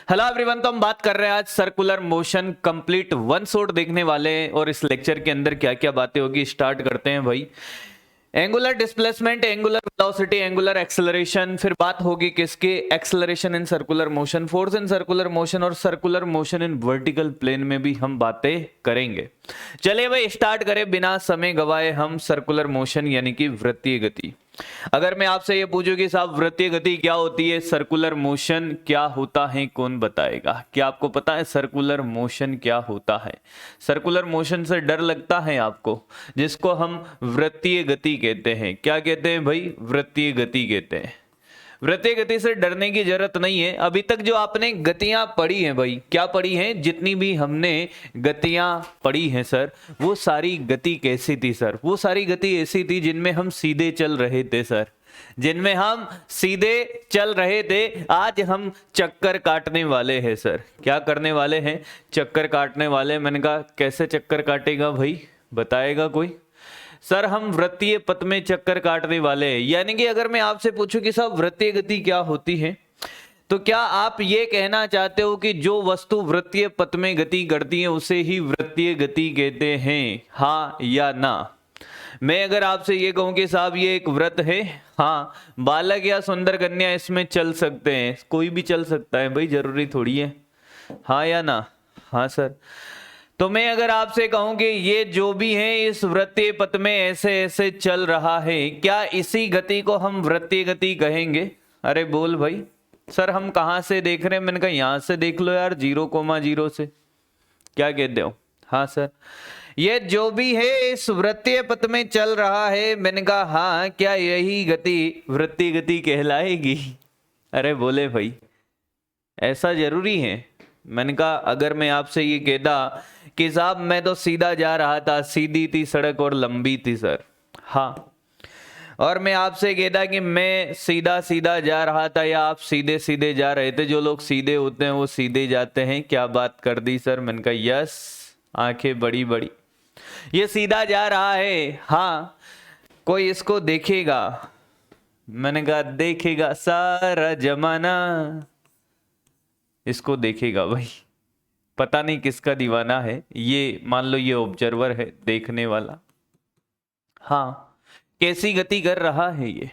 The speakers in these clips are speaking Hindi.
हेलो एवरीवन, तो हम बात कर रहे हैं आज circular motion complete one shot देखने वाले हैं और इस लेक्चर के अंदर क्या क्या बातें होगी स्टार्ट करते हैं भाई। Angular displacement, angular velocity, angular acceleration, फिर बात होगी किसकी, acceleration in circular motion, force in circular motion और circular motion in vertical plane में भी हम बातें करेंगे। चलिए भाई स्टार्ट करें बिना समय गवाए हम सर्कुलर मोशन यानी कि वृत्तीय गति। अगर मैं आपसे ये पूछूं कि साहब वृत्तीय गति क्या होती है, सर्कुलर मोशन क्या होता है, कौन बताएगा? क्या आपको पता है सर्कुलर मोशन क्या होता है? सर्कुलर मोशन से डर लगता है आपको, जिसको हम वृत्तीय गति कहते हैं। क्या कहते हैं भाई? वृत्तीय गति कहते हैं। वृत्तीय गति से डरने की जरूरत नहीं है। अभी तक जो आपने गतियां पढ़ी हैं भाई, क्या पढ़ी हैं? जितनी भी हमने गतियां पढ़ी हैं सर, वो सारी गति कैसी थी सर? वो सारी गति ऐसी थी जिनमें हम सीधे चल रहे थे सर, जिनमें हम सीधे चल रहे थे। आज हम चक्कर काटने वाले हैं सर। क्या करने वाले हैं? चक्कर काटने वाले। मैंने कहा कैसे चक्कर काटेगा भाई, बताएगा कोई? सर हम वृत्तीय पथ में चक्कर काटने वाले हैं। यानी कि अगर मैं आपसे पूछूं कि साहब वृत्तीय गति क्या होती है, तो क्या आप ये कहना चाहते हो कि जो वस्तु वृत्तीय पथ में गति करती है उसे ही वृत्तीय गति कहते हैं, हाँ या ना? मैं अगर आपसे ये कहूं कि साहब ये एक वृत्त है, हाँ, बालक या सुंदर कन्या इसमें चल सकते हैं, कोई भी चल सकता है भाई, जरूरी थोड़ी है, हाँ या ना? हाँ सर। तो मैं अगर आपसे कहूं कि ये जो भी है इस वृत्तीय पथ में ऐसे ऐसे चल रहा है, क्या इसी गति को हम वृत्तीय गति कहेंगे? अरे बोल भाई। सर हम कहां से देख रहे हैं? मैंने कहा यहां से देख लो यार, 0,0 से। क्या कहते हो? हाँ सर। ये जो भी है इस वृत्तीय पथ में चल रहा है, मैंने कहा हाँ, क्या यही गति वृत्तीय गति कहलाएगी? अरे बोले भाई, ऐसा जरूरी है? मैंने कहा अगर मैं आपसे ये कहता कि साहब मैं तो सीधा जा रहा था, सीधी थी सड़क और लंबी थी सर, हाँ, और मैं आपसे कहता कि मैं सीधा सीधा जा रहा था या आप सीधे सीधे जा रहे थे, जो लोग सीधे होते हैं वो सीधे जाते हैं, क्या बात कर दी सर? मैंने कहा यस, आंखें बड़ी बड़ी, ये सीधा जा रहा है, हाँ, कोई इसको देखेगा? मैंने कहा देखेगा सारा जमाना, इसको देखेगा भाई। पता नहीं किसका दीवाना है ये, मान लो ये ऑब्जर्वर है देखने वाला, हाँ, कैसी गति कर रहा है? ये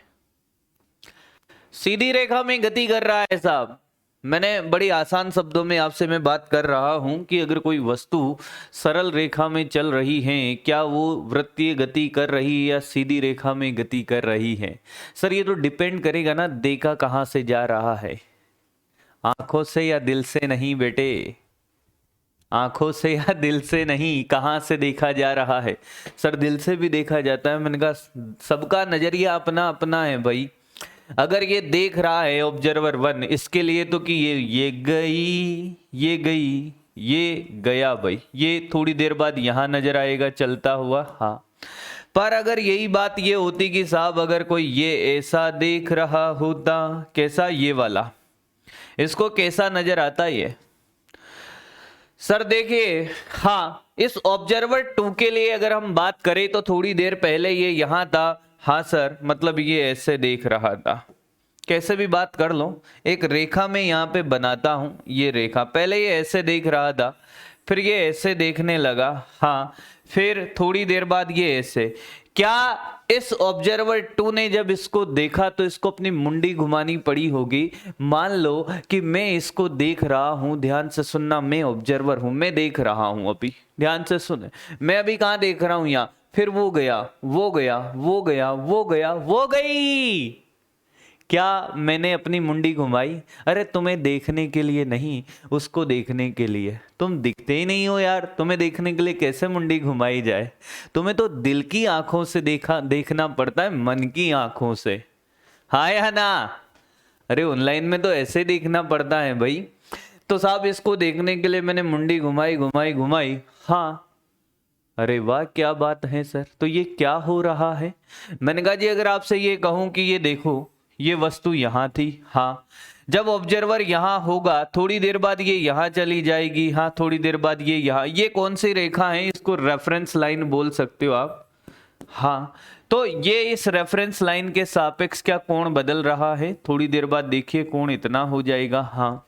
सीधी रेखा में गति कर रहा है साहब। मैंने बड़ी आसान शब्दों में आपसे मैं बात कर रहा हूं कि अगर कोई वस्तु सरल रेखा में चल रही है, क्या वो वृत्तीय गति कर रही है या सीधी रेखा में गति कर रही है? सर ये तो डिपेंड करेगा ना, देखा कहां से जा रहा है, आंखों से या दिल से नहीं बेटे, आंखों से या दिल से नहीं, कहां से देखा जा रहा है? सर दिल से भी देखा जाता है। मैंने कहा सबका नजरिया अपना अपना है भाई। अगर ये देख रहा है ऑब्जर्वर 1, इसके लिए तो कि ये गई, ये गई, ये गया भाई, ये थोड़ी देर बाद यहां नजर आएगा चलता हुआ, हाँ। पर अगर यही बात ये होती कि साहब अगर कोई ये ऐसा देख रहा होता, कैसा? ये वाला, इसको कैसा नजर आता ये? सर देखिए, हाँ, इस ऑब्जर्वर 2 के लिए अगर हम बात करें तो थोड़ी देर पहले ये यहां था, हाँ सर, मतलब ये ऐसे देख रहा था। कैसे भी बात कर लो, एक रेखा में यहां पे बनाता हूं, ये रेखा, पहले ये ऐसे देख रहा था, फिर ये ऐसे देखने लगा, हाँ, फिर थोड़ी देर बाद ये ऐसे। क्या इस ऑब्जर्वर 2 ने जब इसको देखा तो इसको अपनी मुंडी घुमानी पड़ी होगी? मान लो कि मैं इसको देख रहा हूं, ध्यान से सुनना, मैं ऑब्जर्वर हूं, मैं देख रहा हूं, अभी ध्यान से सुने, मैं अभी कहां देख रहा हूं? यहां, फिर वो गया, वो गया, वो गया, वो गया, वो गई। क्या मैंने अपनी मुंडी घुमाई? अरे तुम्हें देखने के लिए नहीं, उसको देखने के लिए। तुम दिखते ही नहीं हो यार, तुम्हें देखने के लिए कैसे मुंडी घुमाई जाए? तुम्हें तो दिल की आंखों से देखना पड़ता है, मन की आंखों से, हाँ या ना? अरे ऑनलाइन में तो ऐसे देखना पड़ता है भाई। तो साहब इसको देखने के लिए मैंने मुंडी घुमाई घुमाई घुमाई, हाँ। अरे वाह क्या बात है सर, तो ये क्या हो रहा है? मैंने कहा जी अगर आपसे ये कहूं कि ये देखो, ये वस्तु यहां थी, हाँ, जब ऑब्जर्वर यहां होगा थोड़ी देर बाद ये यहां चली जाएगी, हाँ, थोड़ी देर बाद ये यहां, ये कौन सी रेखा है? इसको रेफरेंस लाइन बोल सकते हो आप, हाँ। तो ये इस रेफरेंस लाइन के सापेक्ष क्या कोण बदल रहा है? थोड़ी देर बाद देखिए कोण इतना हो जाएगा, हाँ।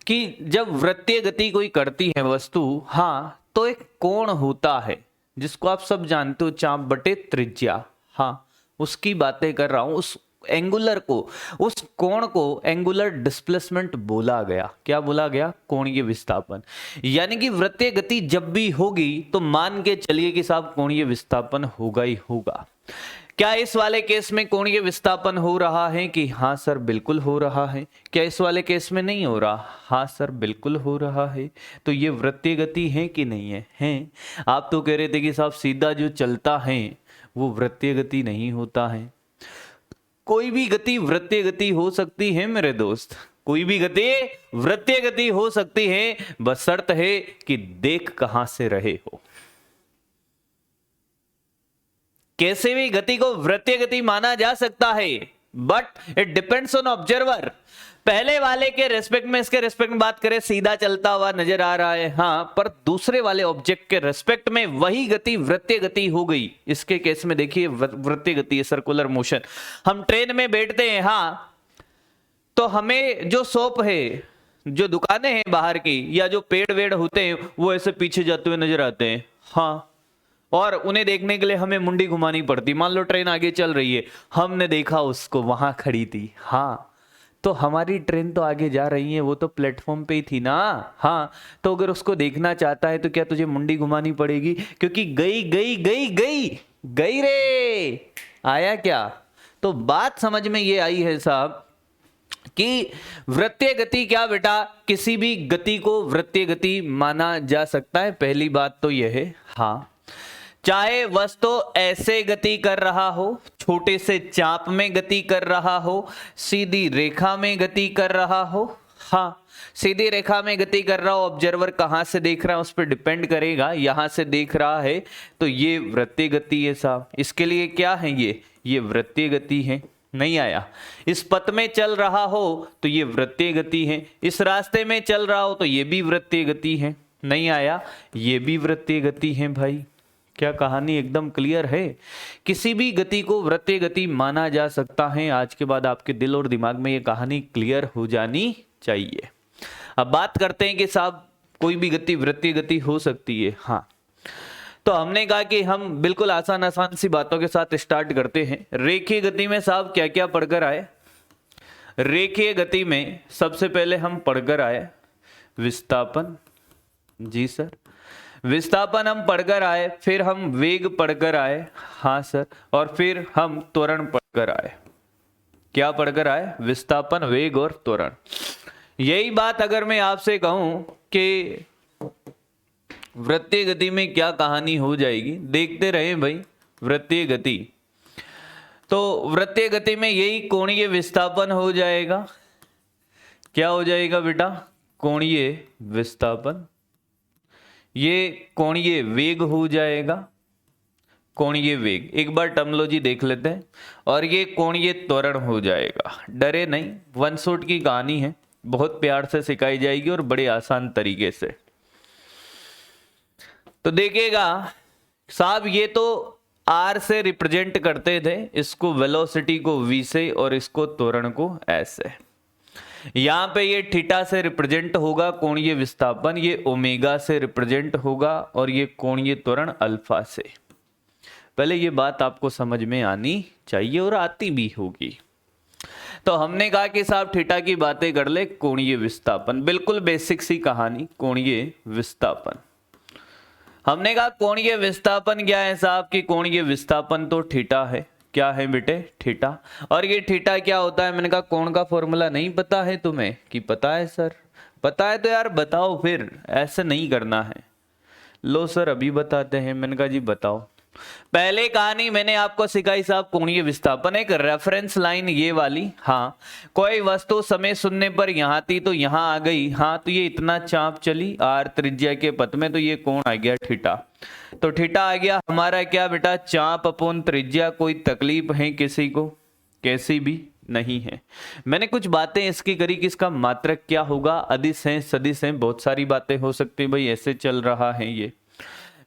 कि जब वृत्तीय गति कोई करती है वस्तु, हाँ, तो एक कोण होता है जिसको आप सब जानते हो, चाप बटे त्रिज्या। हाँ, उसकी बातें कर रहा हूं। उस एंगुलर को, उस कोण को एंगुलर डिस्प्लेसमेंट बोला गया। क्या बोला गया? कोणीय विस्थापन। यानी कि वृत्तीय गति जब भी होगी तो मान के चलिए कि साहब कोणीय विस्थापन होगा ही होगा। क्या इस वाले केस में कोणीय विस्थापन हो रहा है? कि हाँ सर बिल्कुल हो रहा है। क्या इस वाले केस में नहीं हो रहा? हाँ सर बिल्कुल हो रहा है। तो ये वृत्तीय गति है कि नहीं है? हैं। आप तो कह रहे थे कि साहब सीधा जो चलता है वो वृत्तीय गति नहीं होता है। कोई भी गति वृत्तीय गति हो सकती है मेरे दोस्त, कोई भी गति वृत्तीय गति हो सकती है, बस शर्त है कि देख कहां से रहे हो। कैसे भी गति को वृत्तीय गति माना जा सकता है, but it depends on observer. पहले वाले के रेस्पेक्ट में, इसके रेस्पेक्ट में बात करें, सीधा चलता हुआ नजर आ रहा है, हाँ, पर दूसरे वाले ऑब्जेक्ट के रेस्पेक्ट में वही गति वृत्तीय गति हो गई। इसके केस में देखिए वृत्तीय गति है, सर्कुलर मोशन। हम ट्रेन में बैठते हैं, हाँ, तो हमें जो शॉप है, जो दुकानें हैं बाहर की, या जो पेड़ वेड़ होते हैं, वो ऐसे पीछे जाते हुए नजर आते हैं, हाँ, और उन्हें देखने के लिए हमें मुंडी घुमानी पड़ती। मान लो ट्रेन आगे चल रही है, हमने देखा उसको, वहां खड़ी थी, हाँ, तो हमारी ट्रेन तो आगे जा रही है, वो तो प्लेटफॉर्म पे ही थी ना, हाँ, तो अगर उसको देखना चाहता है तो क्या तुझे मुंडी घुमानी पड़ेगी? क्योंकि गई गई गई गई गई रे, आया क्या? तो बात समझ में ये आई है साहब कि वृत्तीय गति क्या बेटा, किसी भी गति को वृत्तीय गति माना जा सकता है। पहली बात तो यह है, हाँ, चाहे वस्तु ऐसे गति कर रहा हो, छोटे से चाप में गति कर रहा हो, सीधी रेखा में गति कर रहा हो, हाँ, सीधी रेखा में गति कर रहा हो, ऑब्जर्वर कहां से देख रहा है उस पर डिपेंड करेगा। यहां से देख रहा है तो ये वृत्तीय गति है साहब। इसके लिए क्या है? ये वृत्तीय गति है। नहीं आया? इस पथ में चल रहा हो तो ये वृत्तीय गति है, इस रास्ते में चल रहा हो तो ये भी वृत्तीय गति है। नहीं आया? ये भी वृत्तीय गति है भाई। क्या कहानी एकदम क्लियर है? किसी भी गति को वृत्तीय गति माना जा सकता है। आज के बाद आपके दिल और दिमाग में ये कहानी क्लियर हो जानी चाहिए। अब बात करते हैं कि साहब कोई भी गति वृत्तीय गति हो सकती है, हाँ, तो हमने कहा कि हम बिल्कुल आसान आसान सी बातों के साथ स्टार्ट करते हैं। रेखीय गति में साहब क्या क्या पढ़कर आए? रेखीय गति में सबसे पहले हम पढ़कर आए विस्थापन, जी सर, विस्थापन हम पढ़कर आए, फिर हम वेग पढ़कर आए, हाँ सर, और फिर हम त्वरण पढ़कर आए। क्या पढ़कर आए? विस्थापन, वेग और त्वरण। यही बात अगर मैं आपसे कहूं कि वृत्तीय गति में क्या कहानी हो जाएगी, देखते रहे भाई। वृत्तीय गति, तो वृत्तीय गति में यही कोणीय विस्थापन हो जाएगा। क्या हो जाएगा बेटा? कोणीय विस्थापन। ये कोणीय वेग हो जाएगा, कोणीय वेग, एक बार टर्मिनोलॉजी देख लेते हैं। और ये कोणीय त्वरण हो जाएगा। डरे नहीं, वन शॉट की कहानी है, बहुत प्यार से सिखाई जाएगी और बड़े आसान तरीके से। तो देखिएगा साहब, ये तो आर से रिप्रेजेंट करते थे, इसको वेलोसिटी को वी से और इसको त्वरण को एस से। यहां पे ये थीटा से रिप्रेजेंट होगा कोणीय विस्थापन, ये ओमेगा से रिप्रेजेंट होगा और ये कोणीय त्वरण अल्फा से। पहले ये बात आपको समझ में आनी चाहिए और आती भी होगी। तो हमने कहा कि साहब थीटा की बातें कर ले, कोणीय विस्थापन, बिल्कुल बेसिक सी कहानी, कोणीय विस्थापन। हमने कहा कोणीय विस्थापन क्या है साहब? कि कोणीय विस्थापन तो थीटा है। क्या है बेटे? थीटा। और ये थीटा क्या होता है? मैंने कहा कोण का फॉर्मूला नहीं पता है तुम्हें? कि पता है सर। पता है तो यार बताओ, फिर ऐसे नहीं करना है। लो सर अभी बताते हैं। मैंने कहा जी बताओ। पहले कहानी मैंने आपको सिखाई साहब कोणीय विस्थापन, एक रेफरेंस लाइन ये वाली, हाँ, कोई वस्तु समय शून्य पर यहां थी तो यहां आ गई, हाँ, तो ये इतना चाप चली आर त्रिज्या के पथ में, तो ये कोण आ गया थीटा। तो थीटा आ गया हमारा क्या बेटा? चाप अपॉन त्रिज्या। कोई तकलीफ है किसी को? कैसी भी नहीं है। मैंने कुछ बातें इसकी करी कि इसका मात्रक क्या होगा, अदिश है, सदिश है, बहुत सारी बातें हो सकती है भाई, ऐसे चल रहा है ये।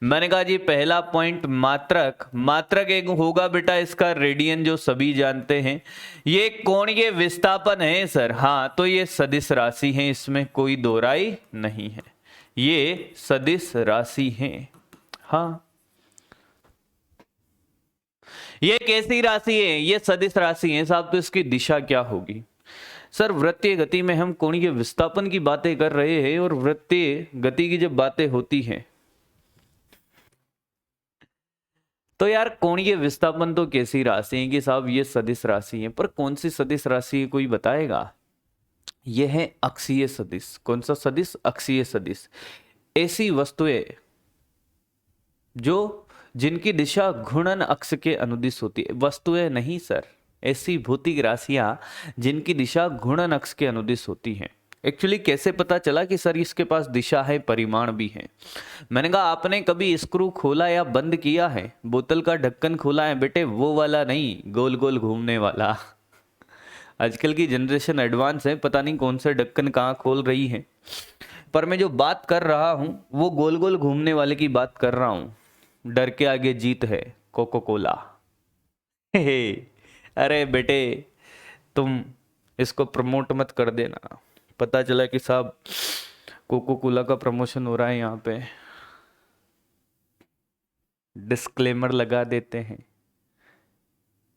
मैंने कहा जी पहला पॉइंट मात्रक, मात्रक एक होगा बेटा इसका रेडियन जो सभी जानते हैं। ये कोणीय विस्थापन है सर, हाँ तो ये सदिश राशि है, इसमें कोई दो राय नहीं है, ये सदिश राशि है। हाँ ये कैसी राशि है, ये सदिश राशि है साहब, तो इसकी दिशा क्या होगी सर? वृत्तीय गति में हम कोणीय विस्थापन की बातें कर रहे हैं, और वृत्तीय गति की जब बातें होती हैं तो यार कोणीय विस्थापन तो कैसी राशि है कि साहब ये सदिश राशि है, पर कौन सी सदिश राशि है कोई बताएगा? यह है अक्षीय सदिश। कौन सा सदिश? अक्षीय सदिश। ऐसी वस्तुएं जो जिनकी दिशा घूर्णन अक्ष के अनुदिश होती है, वस्तुएं नहीं सर, ऐसी भौतिक राशियां जिनकी दिशा घूर्णन अक्ष के अनुदिश होती हैं। एक्चुअली कैसे पता चला कि सर इसके पास दिशा है, परिमाण भी है? मैंने कहा आपने कभी स्क्रू खोला या बंद किया है, बोतल का ढक्कन खोला है बेटे, वो वाला नहीं, गोल गोल घूमने वाला। आजकल की जनरेशन एडवांस है, पता नहीं कौन सा ढक्कन कहाँ खोल रही है, पर मैं जो बात कर रहा हूं वो गोल गोल घूमने वाले की बात कर रहा हूं। डर के आगे जीत है, कोको कोला। अरे बेटे तुम इसको प्रमोट मत कर देना, पता चला कि साहब कोको कोला का प्रमोशन हो रहा है यहाँ पे। डिस्क्लेमर लगा देते हैं,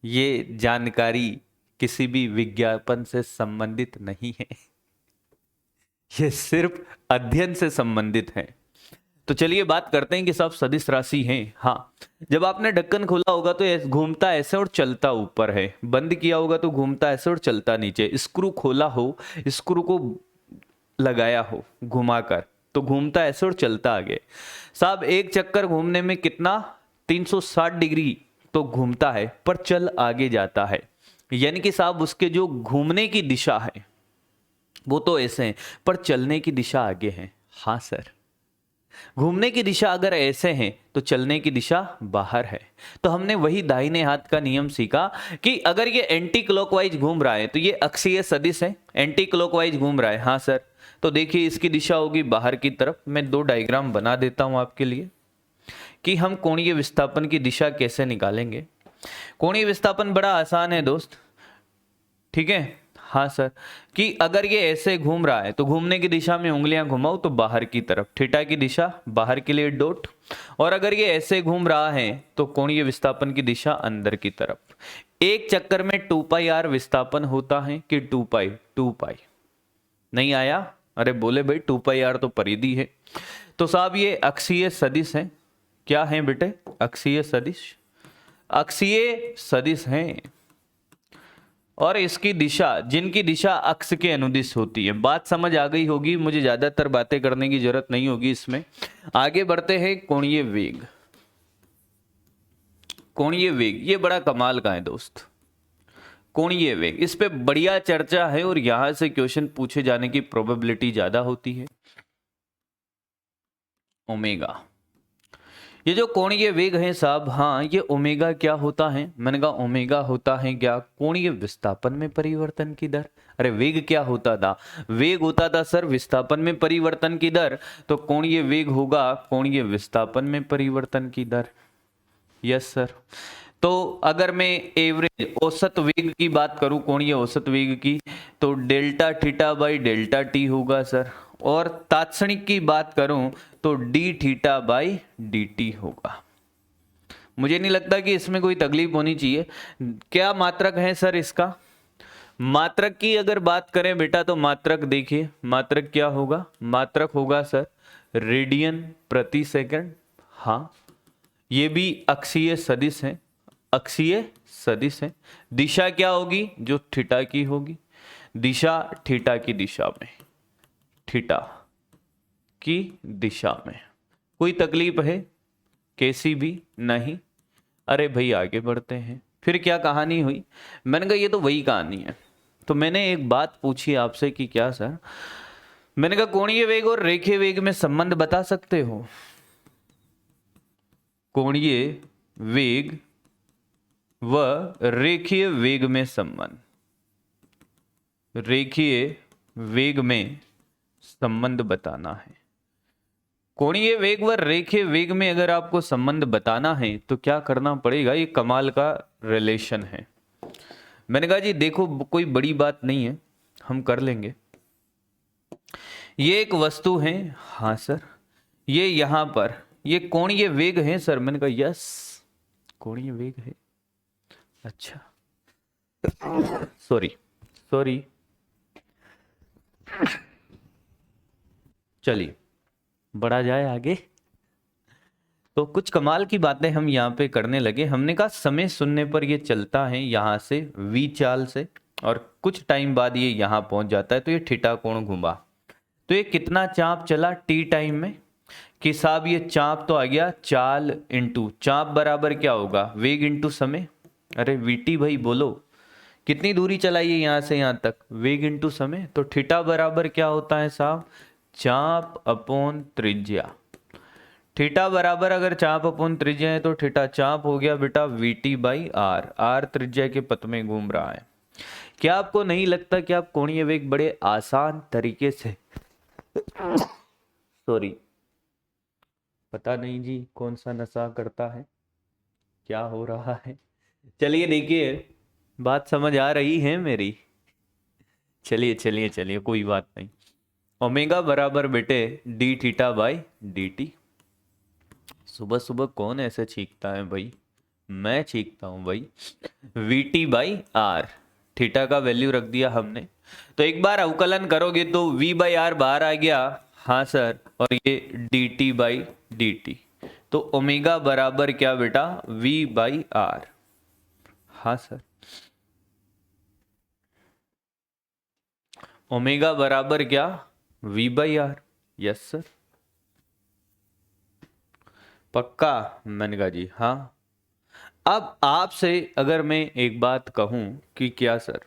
ये जानकारी किसी भी विज्ञापन से संबंधित नहीं है, ये सिर्फ अध्ययन से संबंधित है। तो चलिए बात करते हैं कि सब सदिश राशि हैं। हाँ, जब आपने ढक्कन खोला होगा तो घूमता ऐसे और चलता ऊपर है, बंद किया होगा तो घूमता ऐसे और चलता नीचे। स्क्रू खोला हो, स्क्रू को लगाया हो घुमाकर, तो घूमता ऐसे और चलता आगे। साहब एक चक्कर घूमने में कितना, 360 डिग्री तो घूमता है, पर चल आगे जाता है। यानी कि साहब उसके जो घूमने की दिशा है वो तो ऐसे है, पर चलने की दिशा आगे है। हाँ सर, घूमने की दिशा अगर ऐसे है तो चलने की दिशा बाहर है। तो हमने वही दाहिने हाथ का नियम सीखा कि अगर ये एंटी क्लॉकवाइज घूम रहा है तो ये अक्षीय सदिश है, एंटी क्लॉकवाइज घूम रहा है। हाँ सर, तो देखिए इसकी दिशा होगी बाहर की तरफ। मैं दो डायग्राम बना देता हूं आपके लिए कि हम कोणीय विस्थापन की दिशा कैसे निकालेंगे। कोणीय विस्थापन बड़ा आसान है दोस्त, ठीक है। हाँ सर, कि अगर ये ऐसे घूम रहा है तो घूमने की दिशा में उंगलियां घुमाओ तो बाहर की तरफ, थीटा की दिशा बाहर के लिए डॉट। और अगर ये ऐसे घूम रहा है तो कोणीय विस्थापन की दिशा अंदर की तरफ। एक चक्कर में 2 पाई आर विस्थापन होता है कि 2 पाई नहीं आया? अरे बोले भाई 2 पाई आर तो परिधि है। तो साहब ये अक्षीय सदिश है। क्या है बेटे? अक्षीय सदिश, अक्षीय सदिश है। और इसकी दिशा, जिनकी दिशा अक्ष के अनुदिश होती है। बात समझ आ गई होगी, मुझे ज्यादातर बातें करने की जरूरत नहीं होगी इसमें। आगे बढ़ते हैं। कोणीय वेग, कोणीय वेग ये बड़ा कमाल का है दोस्त। कोणीय वेग, इस पे बढ़िया चर्चा है और यहां से क्वेश्चन पूछे जाने की प्रोबेबिलिटी ज्यादा होती है। ओमेगा, ये जो कोणीय वेग है साहब, हाँ ये ओमेगा क्या होता है? मैंने कहा ओमेगा होता है क्या? कोणीय विस्थापन में परिवर्तन की दर। अरे वेग क्या होता था? वेग होता था सर विस्थापन में परिवर्तन की दर, तो कोणीय वेग होगा कोणीय विस्थापन में परिवर्तन की दर। Yes sir. तो अगर मैं एवरेज औसत वेग की बात करूं, कोणीय औसत वेग की, तो delta theta by delta T होगा सर। और तात्क्षणिक की बात करूं तो D theta by D t होगा। मुझे नहीं लगता कि इसमें कोई तकलीफ होनी चाहिए। क्या मात्रक है सर इसका? मात्रक की अगर बात करें बेटा तो मात्रक देखिए, मात्रक क्या होगा? मात्रक होगा सर रेडियन प्रति सेकंड। हाँ ये भी अक्षीय सदिश है, अक्षीय सदिश है। दिशा क्या होगी? जो थीटा की होगी, दिशा थीटा की दिशा में, थीटा की दिशा में। कोई तकलीफ है? कैसी भी नहीं। अरे भाई आगे बढ़ते हैं। फिर क्या कहानी हुई? मैंने कहा ये तो वही कहानी है। तो मैंने एक बात पूछी आपसे कि क्या सर, मैंने कहा कोणीय वेग और रेखीय वेग में संबंध बता सकते हो? कोणीय वेग व रेखीय वेग में संबंध, रेखीय वेग में संबंध बताना है। कोणीय वेग व रेखीय वेग में अगर आपको संबंध बताना है तो क्या करना पड़ेगा, ये कमाल का रिलेशन है। मैंने कहा जी देखो कोई बड़ी बात नहीं है, हम कर लेंगे। ये एक वस्तु है, हाँ सर, ये यहां पर ये कोणीय वेग है सर। मैंने कहा यस कोणीय वेग है। अच्छा सॉरी सॉरी, चलिए बढ़ा जाए आगे। तो कुछ कमाल की बातें हम यहाँ पे करने लगे। हमने कहा समय सुनने पर ये चलता है यहाँ से v चाल से, और कुछ टाइम बाद ये यहाँ पहुंच जाता है, तो ये थीटा कोण घुमा। तो ये कितना चाप चला t टाइम में, कि साहब ये चाप तो आ गया चाल इंटू चाप बराबर क्या होगा, वेग इंटू समय। अरे वीटी भाई बोलो कितनी दूरी चलाइए यहाँ से यहाँ तक, वेग इंटू समय। तो थीटा बराबर क्या होता है साहब, चाप अपॉन त्रिज्या। थीटा बराबर अगर चाप अपॉन त्रिज्या है तो थीटा चाप हो गया बेटा वीटी बाई आर। आर त्रिज्या के पथ में घूम रहा है। क्या आपको नहीं लगता कि आप कोणीय वेग बड़े आसान तरीके से सॉरी पता नहीं जी कौन सा नशा करता है, क्या हो रहा है। चलिए देखिए बात समझ आ रही है मेरी। चलिए चलिए चलिए कोई बात नहीं। ओमेगा बराबर बेटे D theta by D T. सुबह सुबह कौन ऐसे छींकता है भाई, मैं छींकता हूं भाई। V T by R, theta का वैल्यू रख दिया हमने। तो एक बार अवकलन करोगे तो v बाई आर बाहर आ गया, हाँ सर, और ये D T by D T. तो ओमेगा बराबर क्या बेटा v बाई आर, हाँ सर। ओमेगा बराबर क्या v by R, yes sir. पक्का, मैंने कहा जी हाँ। अब आपसे अगर मैं एक बात कहूं कि क्या सर,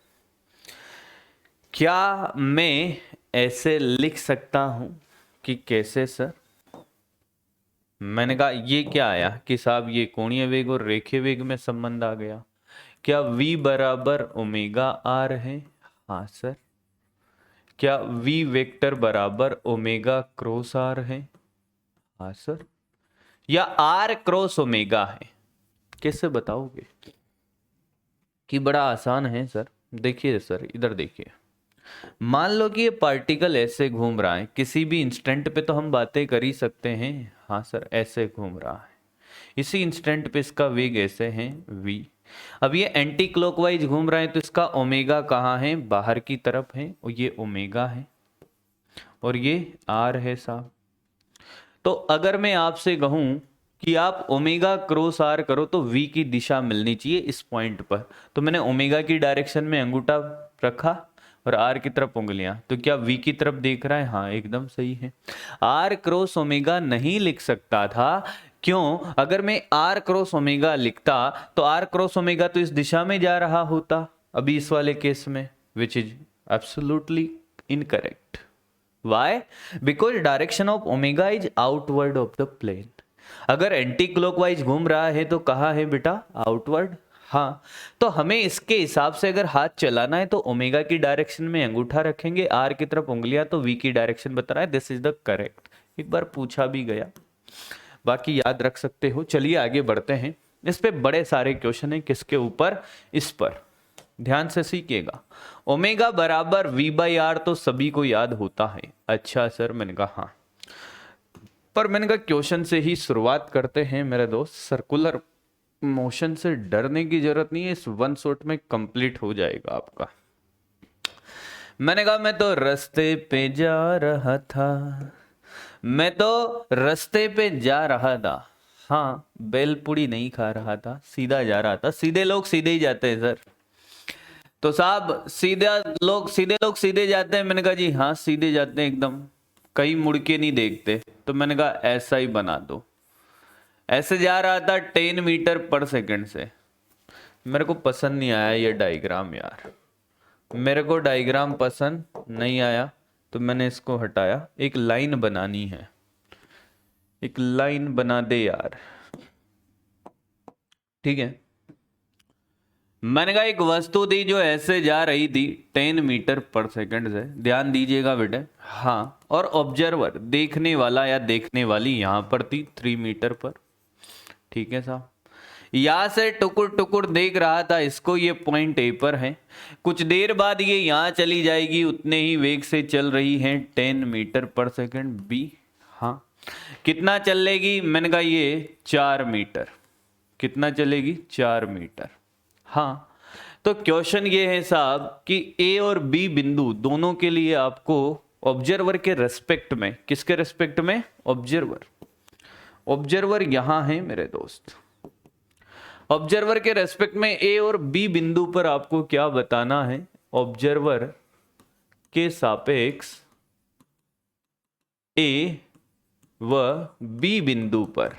क्या मैं ऐसे लिख सकता हूं कि कैसे सर। मैंने कहा ये क्या आया कि साहब ये कोणीय वेग और रेखीय वेग में संबंध आ गया। क्या v बराबर ओमेगा आर है, हाँ सर। क्या v वेक्टर बराबर ओमेगा क्रॉस आर है, हाँ सर। या आर क्रॉस ओमेगा है, कैसे बताओगे कि बड़ा आसान है सर। देखिए सर इधर देखिए, मान लो कि ये पार्टिकल ऐसे घूम रहा है, किसी भी इंस्टेंट पे तो हम बातें कर ही सकते हैं, हाँ सर ऐसे घूम रहा है। इसी इंस्टेंट पे इसका वेग ऐसे है v। अब ये एंटी क्लॉकवाइज घूम रहा है तो इसका ओमेगा कहाँ है, बाहर की तरफ है, और ये ओमेगा है और ये r है साहब। तो अगर मैं आपसे कहूं कि आप ओमेगा क्रॉस आर करो तो v की दिशा मिलनी चाहिए इस पॉइंट पर, तो मैंने ओमेगा की डायरेक्शन में अंगूठा रखा और आर की तरफ उंगलियां, तो क्या v की तरफ देख रहा है, हाँ एकदम सही है। आर क्रॉस ओमेगा नहीं लिख सकता था, क्यों, अगर मैं आर क्रॉस ओमेगा लिखता तो आर क्रॉस ओमेगा तो इस दिशा में जा रहा होता अभी इस वाले केस में, which is absolutely incorrect. Why? Because direction of omega is outward of the plane. अगर एंटी क्लॉकवाइज घूम रहा है तो कहाँ है बेटा, आउटवर्ड। हाँ, तो हमें इसके हिसाब से अगर हाथ चलाना है तो ओमेगा की डायरेक्शन में अंगूठा रखेंगे, आर की तरफ उंगलियां, तो वी की डायरेक्शन बता रहा है। This is the correct. एक बार पूछा भी गया, बाकी याद रख सकते हो। चलिए आगे बढ़ते हैं। इस पे बड़े सारे क्वेश्चन है, किसके ऊपर, इस पर ध्यान से सीखिएगा। ओमेगा बराबर v बाई आर तो सभी को याद होता है। अच्छा सर, मैंने कहा हाँ, पर मैंने कहा क्वेश्चन से ही शुरुआत करते हैं मेरे दोस्त। सर्कुलर मोशन से डरने की जरूरत नहीं है, इस वन शॉट में कंप्लीट हो जाएगा आपका। मैंने कहा मैं तो रास्ते पे जा रहा था, मैं तो रास्ते पे जा रहा था, हाँ बेलपुड़ी नहीं खा रहा था, सीधा जा रहा था। सीधे लोग सीधे ही जाते हैं सर, तो साहब सीधे लोग सीधे जाते हैं। मैंने कहा जी हाँ सीधे जाते हैं एकदम, कहीं मुड़ के नहीं देखते। तो मैंने कहा ऐसा ही बना दो। ऐसे जा रहा था 10 मीटर पर सेकंड से। मेरे को पसंद नहीं आया ये डायग्राम यार, मेरे को डायग्राम पसंद नहीं आया, तो मैंने इसको हटाया। एक लाइन बनानी है, एक लाइन बना दे यार, ठीक है। मैंने कहा एक वस्तु थी जो ऐसे जा रही थी 10 मीटर पर सेकंड से, ध्यान दीजिएगा बेटे, हाँ, और ऑब्जर्वर देखने वाला या देखने वाली यहां पर थी 3 मीटर पर, ठीक है साहब। यहां से टुकुर टुकुर देख रहा था इसको, ये पॉइंट ए पर है, कुछ देर बाद ये यहां चली जाएगी, उतने ही वेग से चल रही है 10 मीटर पर सेकंड बी, हाँ, कितना चलेगी, मैंने कहा ये 4 मीटर, कितना चलेगी 4 मीटर, हाँ। तो क्वेश्चन ये है साहब कि ए और बी बिंदु दोनों के लिए आपको ऑब्जर्वर के रेस्पेक्ट में, किसके रेस्पेक्ट में, ऑब्जर्वर, ऑब्जर्वर यहां है मेरे दोस्त, ऑब्जर्वर के रेस्पेक्ट में ए और बी बिंदु पर आपको क्या बताना है, ऑब्जर्वर के सापेक्ष ए व बी बिंदु पर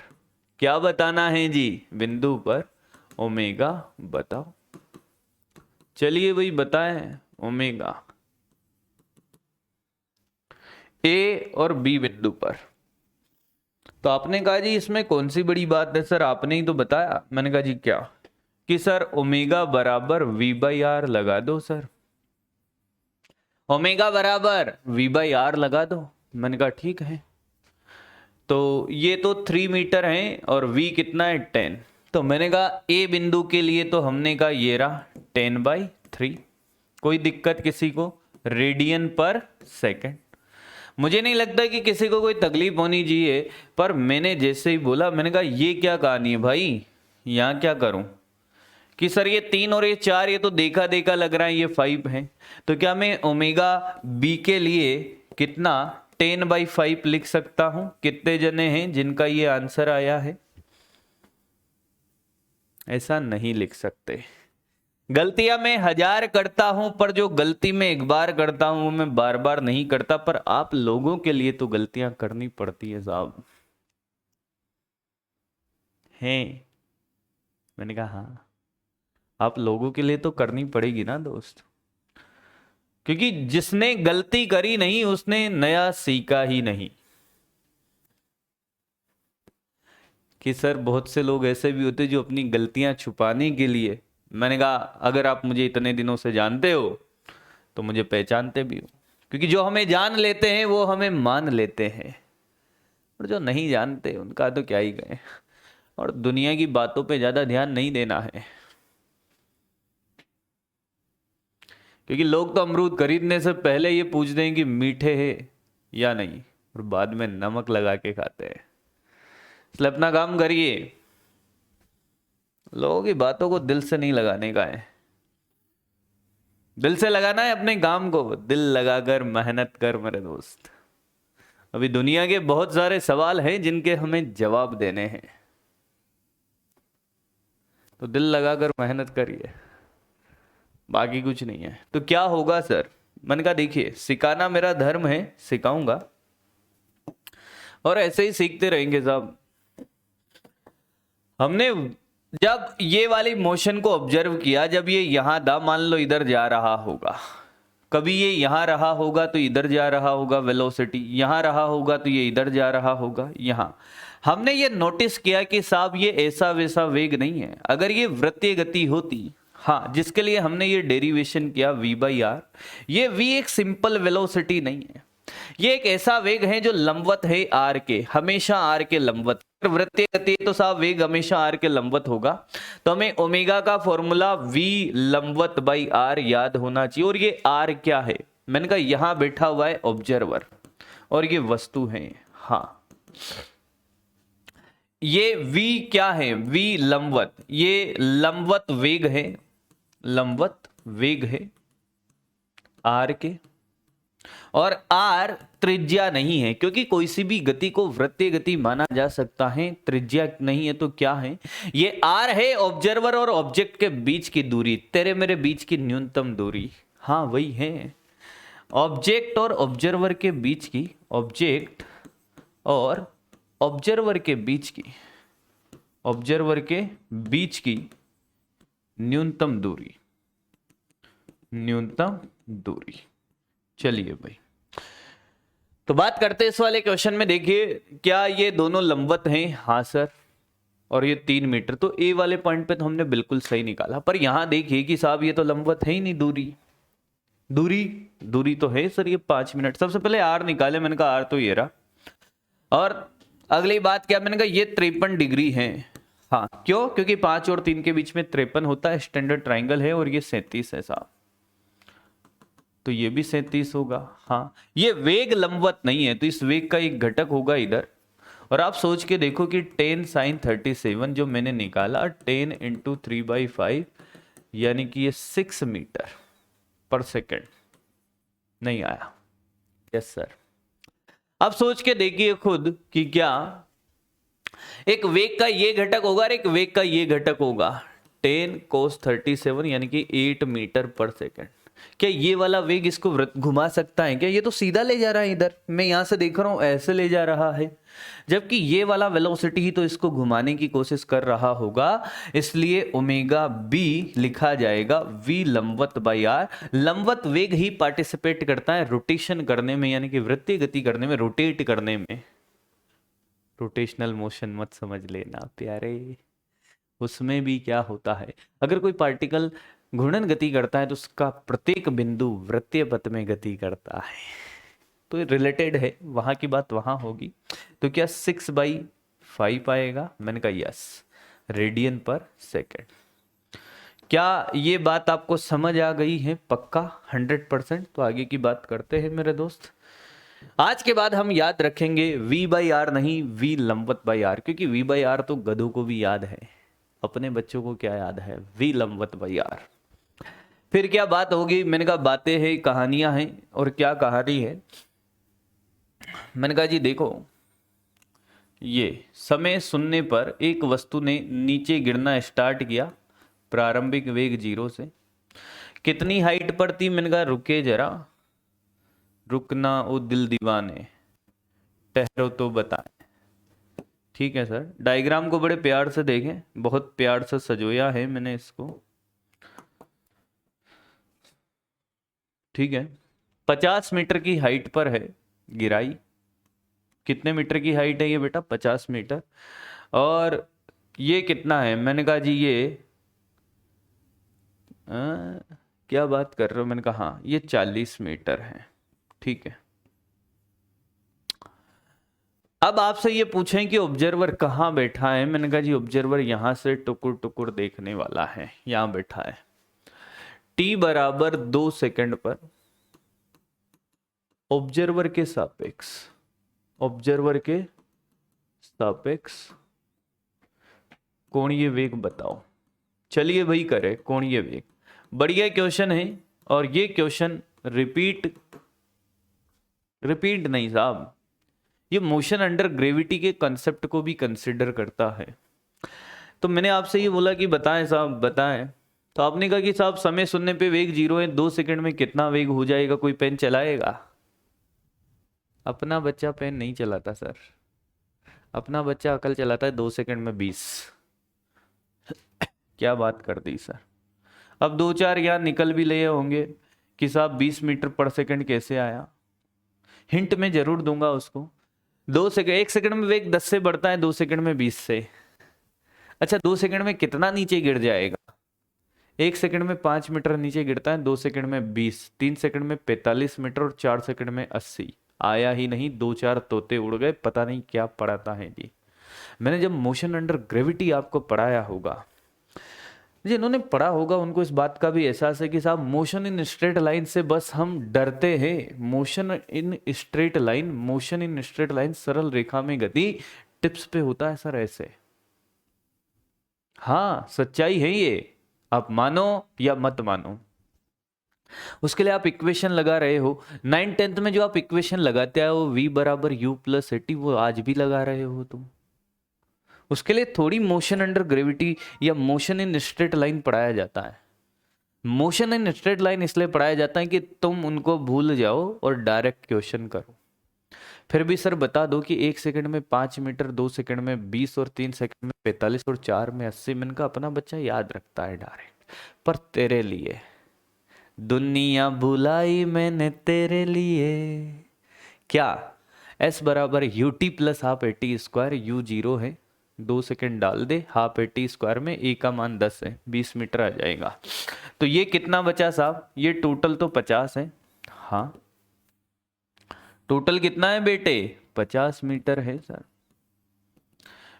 क्या बताना है जी, बिंदु पर ओमेगा बताओ, चलिए भाई बताएं, ओमेगा ए और बी बिंदु पर। तो आपने कहा जी इसमें कौन सी बड़ी बात है सर, आपने ही तो बताया। मैंने कहा जी क्या, कि सर ओमेगा बराबर वी बाई आर लगा दो सर, ओमेगा बराबर वी बाई आर लगा दो। मैंने कहा ठीक है, तो ये तो 3 मीटर है और v कितना है 10, तो मैंने कहा ए बिंदु के लिए तो हमने कहा ये रहा 10/3, कोई दिक्कत किसी को, रेडियन पर सेकंड। मुझे नहीं लगता कि किसी को कोई तकलीफ होनी चाहिए, पर मैंने जैसे ही बोला मैंने कहा ये क्या कहानी है भाई, यहाँ क्या करूं, कि सर ये 3 और ये 4 ये तो देखा देखा लग रहा है, ये 5 है, तो क्या मैं ओमेगा बी के लिए कितना 10/5 लिख सकता हूं। कितने जने हैं जिनका ये आंसर आया है, ऐसा नहीं लिख सकते। गलतियां मैं 1000 करता हूं, पर जो गलती मैं एक बार करता हूं वो मैं बार बार नहीं करता, पर आप लोगों के लिए तो गलतियां करनी पड़ती है साहब, हैं। मैंने कहा हाँ, आप लोगों के लिए तो करनी पड़ेगी ना दोस्त, क्योंकि जिसने गलती करी नहीं उसने नया सीखा ही नहीं। कि सर बहुत से लोग ऐसे भी होते जो अपनी गलतियां छुपाने के लिए, मैंने कहा अगर आप मुझे इतने दिनों से जानते हो तो मुझे पहचानते भी हो, क्योंकि जो हमें जान लेते हैं वो हमें मान लेते हैं, और जो नहीं जानते उनका तो क्या ही कहें, और दुनिया की बातों पे ज्यादा ध्यान नहीं देना है, क्योंकि लोग तो अमरूद खरीदने से पहले ये पूछते हैं कि मीठे हैं या नहीं, और बाद में नमक लगा के खाते हैं। इसलिए अपना काम करिए, लोगों की बातों को दिल से नहीं लगाने का है, दिल से लगाना है अपने काम को, दिल लगाकर मेहनत कर मेरे दोस्त। अभी दुनिया के बहुत सारे सवाल हैं जिनके हमें जवाब देने हैं, तो दिल लगाकर मेहनत करिए, बाकी कुछ नहीं है। तो क्या होगा सर, मैंने कहा देखिए सिखाना मेरा धर्म है, सिखाऊंगा और ऐसे ही सीखते रहेंगे साहब। हमने जब ये वाली मोशन को ऑब्जर्व किया, जब ये यहां था, मान लो इधर जा रहा होगा, कभी ये यहां रहा होगा तो इधर जा रहा होगा, वेलोसिटी यहां रहा होगा तो ये इधर जा रहा होगा, यहां हमने ये नोटिस किया कि साहब ये ऐसा वैसा वेग नहीं है। अगर ये वृत्तीय गति होती, हाँ, जिसके लिए हमने ये डेरिवेशन किया v/r, ये v एक सिंपल वेलोसिटी नहीं है, ये एक ऐसा वेग है जो लंबवत है r के, हमेशा r के लंबवत। वृत्तीय गति तो साहब वेग हमेशा r के लंबवत होगा, तो हमें ओमेगा का फॉर्मूला v लंबवत बाई r याद होना चाहिए। और ये r क्या है, मैंने कहा यहां बैठा हुआ है ऑब्जर्वर और ये वस्तु है, हाँ, ये v क्या है, v लंबवत, ये लंबवत वेग है, लंबवत वेग है r के, और r त्रिज्या नहीं है, क्योंकि कोई सी भी गति को वृत्तीय गति माना जा सकता है, त्रिज्या नहीं है तो क्या है, ये r है ऑब्जर्वर और ऑब्जेक्ट के बीच की दूरी, तेरे मेरे बीच की न्यूनतम दूरी, हाँ वही है, ऑब्जेक्ट और ऑब्जर्वर के बीच की, ऑब्जेक्ट और ऑब्जर्वर के बीच की, ऑब्जर्वर के बीच की न्यूनतम दूरी, न्यूनतम दूरी। चलिए भाई, तो बात करते हैं इस वाले क्वेश्चन में। देखिए क्या ये दोनों लंबवत हैं, हाँ सर, और ये 3 मीटर, तो ए वाले पॉइंट पे तो हमने बिल्कुल सही निकाला। पर यहां देखिए कि साहब ये तो लंबवत है ही नहीं, दूरी दूरी दूरी तो है सर ये 5 मिनट। सबसे पहले आर निकाले, मैंने कहा आर तो ये रहा। और अगली बात क्या, मैंने कहा ये 53 डिग्री है। हाँ क्यों, क्योंकि 5 और 3 के बीच में 53 होता है, स्टैंडर्ड ट्राइंगल है, और ये 37 है साहब, तो ये भी 37 होगा। हाँ ये वेग लंबवत नहीं है, तो इस वेग का एक घटक होगा इधर। और आप सोच के देखो कि 10 sin 37 जो मैंने निकाला, 10 इंटू 3/5 यानी कि ये 6 मीटर पर सेकेंड नहीं आया। Yes sir. अब सोच के देखिए खुद कि क्या एक वेग का ये घटक होगा और एक वेग का ये घटक होगा, 10 cos 37 यानी कि 8 मीटर पर सेकेंड। क्या ये वाला वेग इसको घुमा सकता है क्या? ये तो सीधा ले जा रहा है इधर, मैं यहां से देख रहा हूं ऐसे ले जा रहा है, जबकि ये वाला वेलोसिटी ही तो इसको घुमाने की कोशिश कर रहा होगा। इसलिए ओमेगा बी लिखा जाएगा v लंबवत बाई आर। लंबवत वेग ही पार्टिसिपेट करता है रोटेशन करने में, यानी कि वृत्तीय गति करने में, रोटेट करने में। रोटेशनल मोशन मत समझ लेना प्यारे, उसमें भी क्या होता है, अगर कोई पार्टिकल घूर्णन गति करता है तो उसका प्रत्येक बिंदु वृत्तीय पथ में गति करता है, तो रिलेटेड है, वहां की बात वहां होगी। तो क्या 6/5 आएगा? मैंने कहा यस, रेडियन पर सेकेंड। क्या ये बात आपको समझ आ गई है? पक्का 100%। तो आगे की बात करते हैं मेरे दोस्त। आज के बाद हम याद रखेंगे v/r नहीं, v लंबवत बाई आर, क्योंकि v/r तो गधों को भी याद है, अपने बच्चों को क्या याद है? v लंबवत बाई आर। फिर क्या बात होगी? मैंने कहा बातें हैं, कहानियां हैं। और क्या कहानी है? मैंने कहा जी देखो, ये समय सुनने पर एक वस्तु ने नीचे गिरना स्टार्ट किया, प्रारंभिक वेग 0 से। कितनी हाइट पर थी? मैंने कहा रुके जरा, रुकना ओ दिल दीवाने, ठहरो तो बताएं। ठीक है सर, डायग्राम को बड़े प्यार से देखें, बहुत प्यार से सजोया है मैंने इसको। ठीक है, 50 मीटर की हाइट पर है गिराई। कितने मीटर की हाइट है ये बेटा? 50 मीटर। और ये कितना है? मैंने कहा जी ये क्या बात कर रहे हो? मैंने कहा हाँ ये 40 मीटर है। ठीक है, अब आपसे ये पूछें कि ऑब्जर्वर कहाँ बैठा है? मैंने कहा जी ऑब्जर्वर यहां से टुकुर टुकुर देखने वाला है, यहां बैठा है। t बराबर 2 सेकंड पर ऑब्जर्वर के सापेक्ष, ऑब्जर्वर के सापेक्ष कोणीय वेग बताओ। चलिए भाई करे कोणीय वेग, बढ़िया क्वेश्चन है। और ये क्वेश्चन रिपीट नहीं साहब, ये मोशन अंडर ग्रेविटी के कंसेप्ट को भी कंसिडर करता है। तो मैंने आपसे ये बोला कि बताएं साहब बताएं, तो आपने कहा कि साहब समय सुनने पे वेग 0 है, 2 सेकंड में कितना वेग हो जाएगा? कोई पेन चलाएगा? अपना बच्चा पेन नहीं चलाता सर, अपना बच्चा अकल चलाता है 2 सेकंड में 20। क्या बात कर दी सर। अब 2-4 यहाँ निकल भी लिए होंगे कि साहब 20 मीटर पर सेकंड कैसे आया। हिंट में जरूर दूंगा उसको। 2 सेकंड, 1 सेकंड में वेग 10 से बढ़ता है, 2 सेकंड में 20 से। अच्छा 2 सेकंड में कितना नीचे गिर जाएगा? 1 सेकंड में 5 मीटर नीचे गिरता है, 2 सेकंड में 20, 3 सेकंड में 45 मीटर और 4 सेकंड में 80। आया ही नहीं, 2-4 तोते उड़ गए। पता नहीं क्या पढ़ाता है जी। मैंने जब मोशन अंडर ग्रेविटी आपको पढ़ाया होगा, जिन्होंने पढ़ा होगा उनको इस बात का भी एहसास है कि साहब मोशन इन स्ट्रेट लाइन से बस हम डरते हैं। Motion in straight line, motion in straight line, सरल रेखा में गति टिप्स पे होता है सर ऐसे। हाँ सच्चाई है ये, आप मानो या मत मानो। उसके लिए आप इक्वेशन लगा रहे हो 9th-10th में, जो आप इक्वेशन लगाते हो v बराबर u प्लस एटी, वो आज भी लगा रहे हो तुम। उसके लिए थोड़ी मोशन अंडर ग्रेविटी या मोशन इन स्ट्रेट लाइन पढ़ाया जाता है। मोशन इन स्ट्रेट लाइन इसलिए पढ़ाया जाता है कि तुम उनको भूल जाओ और डायरेक्ट क्वेश्चन करो। फिर भी सर बता दो कि 1 सेकंड में 5 मीटर, 2 सेकंड में 20 और 3 सेकंड में 45 और 4 में 80। मैंने कहा अपना बच्चा याद रखता है डायरेक्ट। पर तेरे लिए दुनिया भुलाई मैंने तेरे लिए। क्या s बराबर ut plus half 80 square, u 0 है, 2 सेकंड डाल दे, हाफ ए टी स्क्वायर में ए का मान 10 है, 20 मीटर आ जाएगा। तो ये कितना बचा साहब, ये टोटल तो 50 है। हाँ टोटल कितना है बेटे, 50 मीटर है सर।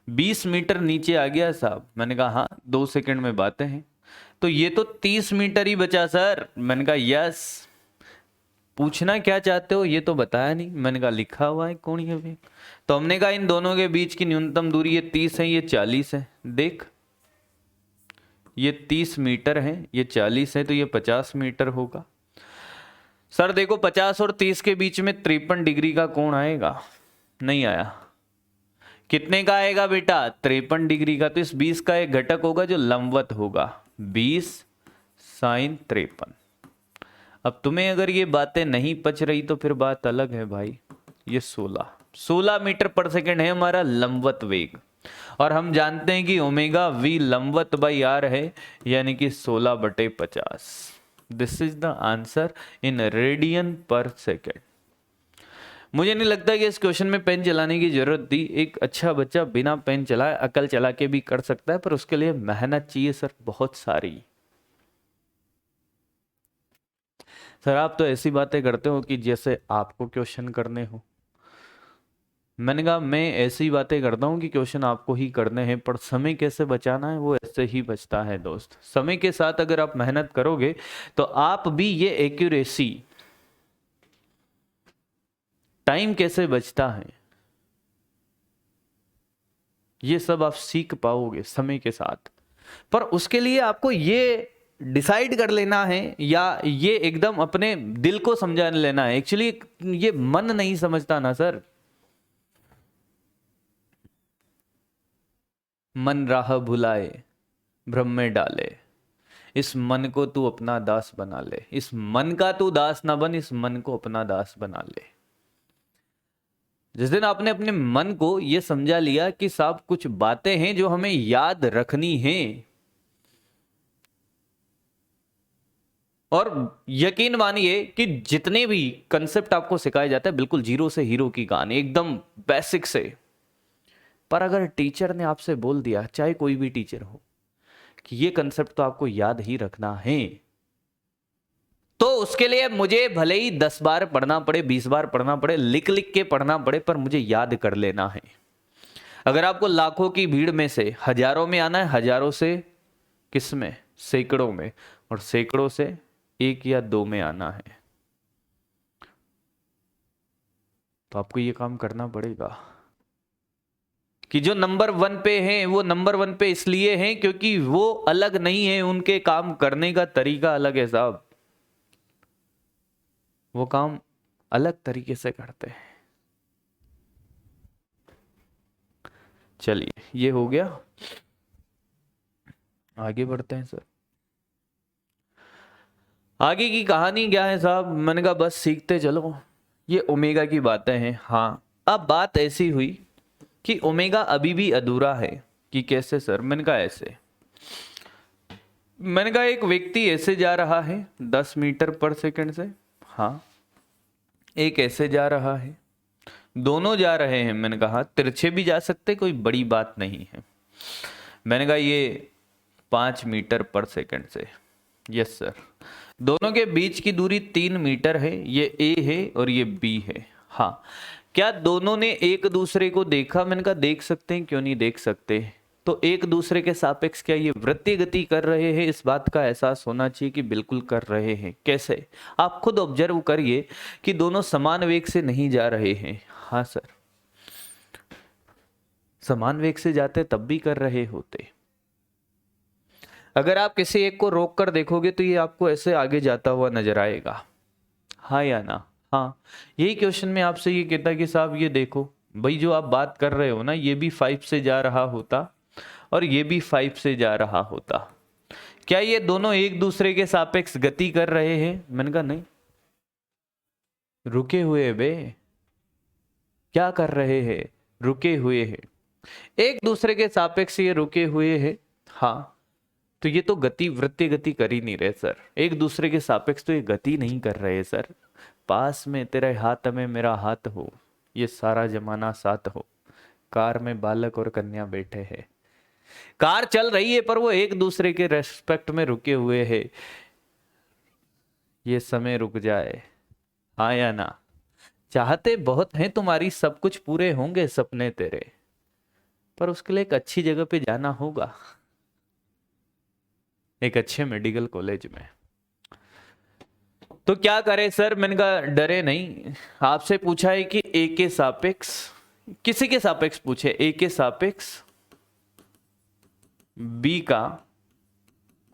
20 मीटर नीचे आ गया साहब। मैंने कहा हाँ 2 सेकंड में बातें हैं। तो ये तो 30 मीटर ही बचा सर। मैंने कहा यस। पूछना क्या चाहते हो, ये तो बताया नहीं। मैंने कहा लिखा हुआ है कोणीय वेग। तो हमने कहा इन दोनों के बीच की न्यूनतम दूरी ये 30 है, ये 40 है। देख ये 30 मीटर है, ये 40 है, तो ये 50 मीटर होगा। सर देखो 50 और 30 के बीच में 53 डिग्री का कोण आएगा, नहीं आया। कितने का आएगा बेटा, 53 डिग्री का। तो इस 20 का एक घटक होगा जो लंबवत होगा, 20 साइन 53। अब तुम्हें अगर ये बातें नहीं पच रही तो फिर बात अलग है भाई। ये 16 मीटर पर सेकंड है हमारा लंबवत वेग, और हम जानते हैं कि ओमेगा वी लंबवत बाई आर है, यानी कि 16/50। This is the answer in radian पर सेकेंड। मुझे नहीं लगता कि इस क्वेश्चन में पेन चलाने की जरूरत थी। एक अच्छा बच्चा बिना पेन चलाए अकल चला के भी कर सकता है, पर उसके लिए मेहनत चाहिए सर बहुत सारी। सर आप तो ऐसी बातें करते हो कि जैसे आपको क्वेश्चन करने हो। मैंने कहा मैं ऐसी बातें करता हूँ कि क्वेश्चन आपको ही करने हैं, पर समय कैसे बचाना है वो ऐसे ही बचता है दोस्त। समय के साथ अगर आप मेहनत करोगे तो आप भी ये एक्यूरेसी, टाइम कैसे बचता है, ये सब आप सीख पाओगे समय के साथ। पर उसके लिए आपको ये डिसाइड कर लेना है, या ये एकदम अपने दिल को समझा लेना है। एक्चुअली ये मन नहीं समझता ना सर। मन राह भुलाए भ्रम में डाले, इस मन को तू अपना दास बना ले। इस मन का तू दास ना बन, इस मन को अपना दास बना ले। जिस दिन आपने अपने मन को यह समझा लिया कि साहब कुछ बातें हैं जो हमें याद रखनी है, और यकीन मानिए कि जितने भी कंसेप्ट आपको सिखाए जाते हैं बिल्कुल जीरो से हीरो की कहानी, एकदम बेसिक से। पर अगर टीचर ने आपसे बोल दिया, चाहे कोई भी टीचर हो, कि ये कंसेप्ट तो आपको याद ही रखना है, तो उसके लिए मुझे भले ही 10 बार पढ़ना पड़े, 20 बार पढ़ना पड़े, लिख लिख के पढ़ना पड़े, पर मुझे याद कर लेना है। अगर आपको लाखों की भीड़ में से हजारों में आना है, हजारों से किस में, सैकड़ों में, और सैकड़ों से 1 या 2 में आना है, तो आपको ये काम करना पड़ेगा। कि जो नंबर 1 पे हैं वो नंबर 1 पे इसलिए हैं क्योंकि वो अलग नहीं है, उनके काम करने का तरीका अलग है साहब। वो काम अलग तरीके से करते हैं। चलिए ये हो गया, आगे बढ़ते हैं सर। आगे की कहानी क्या है साहब, मैंने कहा बस सीखते चलो। ये ओमेगा की बातें हैं। हाँ अब बात ऐसी हुई कि ओमेगा अभी भी अधूरा है। कि कैसे सर, मैंने कहा ऐसे। मैंने कहा एक व्यक्ति ऐसे जा रहा है 10 मीटर पर सेकंड से, हाँ एक ऐसे जा रहा है, दोनों जा रहे हैं। मैंने कहा तिरछे भी जा सकते, कोई बड़ी बात नहीं है। मैंने कहा ये 5 मीटर पर सेकंड से, यस सर। दोनों के बीच की दूरी 3 मीटर है, ये ए है और ये बी है। हाँ क्या दोनों ने एक दूसरे को देखा, मैंने कहा देख सकते हैं, क्यों नहीं देख सकते। तो एक दूसरे के सापेक्ष क्या ये वृत्तीय गति कर रहे हैं, इस बात का एहसास होना चाहिए कि बिल्कुल कर रहे हैं। कैसे, आप खुद ऑब्जर्व करिए कि दोनों समान वेग से नहीं जा रहे हैं। हाँ सर, समान वेग से जाते तब भी कर रहे होते। अगर आप किसी एक को रोक कर देखोगे तो ये आपको ऐसे आगे जाता हुआ नजर आएगा, हाँ या ना। हाँ यही क्वेश्चन में आपसे ये कहता कि साहब ये देखो भाई, जो आप बात कर रहे हो ना, ये भी 5 से जा रहा होता और ये भी 5 से जा रहा होता, क्या ये दोनों एक दूसरे के सापेक्ष गति कर रहे हैं। मैंने कहा नहीं, रुके हुए बे, क्या कर रहे हैं, रुके हुए हैं, एक दूसरे के सापेक्ष ये रुके हुए हैं। हाँ तो ये तो गति, वृत्तीय गति कर ही नहीं रहे सर, एक दूसरे के सापेक्ष तो ये गति नहीं कर रहे सर। पास में तेरे हाथ में मेरा हाथ हो, ये सारा जमाना साथ हो, कार में बालक और कन्या बैठे हैं। कार चल रही है पर वो एक दूसरे के रेस्पेक्ट में रुके हुए हैं। ये समय रुक जाए, हाँ या ना? चाहते बहुत हैं तुम्हारी, सब कुछ पूरे होंगे सपने तेरे, पर उसके लिए एक अच्छी जगह पे जाना होगा, एक अच्छे मेडिकल कॉलेज में। तो क्या करें सर? मैंने कहा डरे नहीं, आपसे पूछा है कि ए के सापेक्ष, किसी के सापेक्ष पूछे, ए के सापेक्ष बी का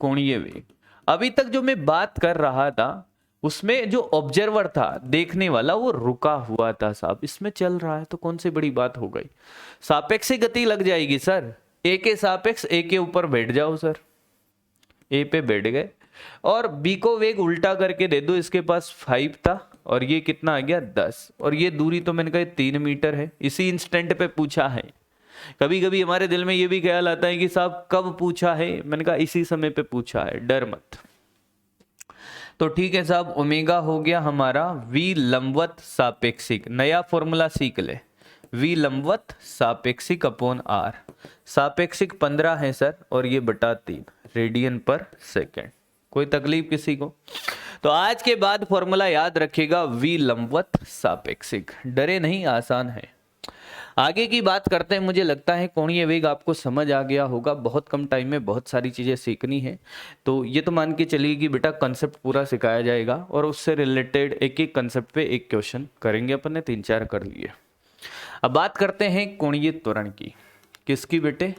कोणीय वेग। अभी तक जो मैं बात कर रहा था उसमें जो ऑब्जर्वर था, देखने वाला, वो रुका हुआ था साहब, इसमें चल रहा है, तो कौन सी बड़ी बात हो गई? सापेक्षिक गति लग जाएगी सर। ए के सापेक्ष ए के ऊपर बैठ जाओ सर, ए पे बैठ गए और बी को वेग उल्टा करके दे दो। इसके पास 5 था और ये कितना आ गया 10, और ये दूरी तो मैंने कहा 3 मीटर है। इसी इंस्टेंट पे पूछा है। कभी कभी हमारे दिल में ये भी ख्याल आता है कि साहब कब पूछा है, मैंने कहा इसी समय पे पूछा है, डर मत। तो ठीक है साहब, ओमेगा हो गया हमारा वी लंबवत सापेक्षिक, नया फॉर्मूला सीख ले, वी लंबवत सापेक्षिक अपॉन आर। सापेक्षिक 15 है सर और ये बटा 3 रेडियन पर सेकेंड। कोई तकलीफ किसी को? तो आज के बाद फॉर्मूला याद रखिएगा, वी लंबवत सापेक्षिक, डरे नहीं, आसान है। आगे की बात करते हैं। मुझे लगता है कोणीय वेग आपको समझ आ गया होगा। बहुत कम टाइम में बहुत सारी चीज़ें सीखनी है, तो ये तो मान के चलिए कि बेटा कंसेप्ट पूरा सिखाया जाएगा और उससे रिलेटेड एक एक कंसेप्ट पे एक क्वेश्चन करेंगे अपन ने, 3-4 कर लिए। अब बात करते हैं कोणीय त्वरण की। किसकी बेटे?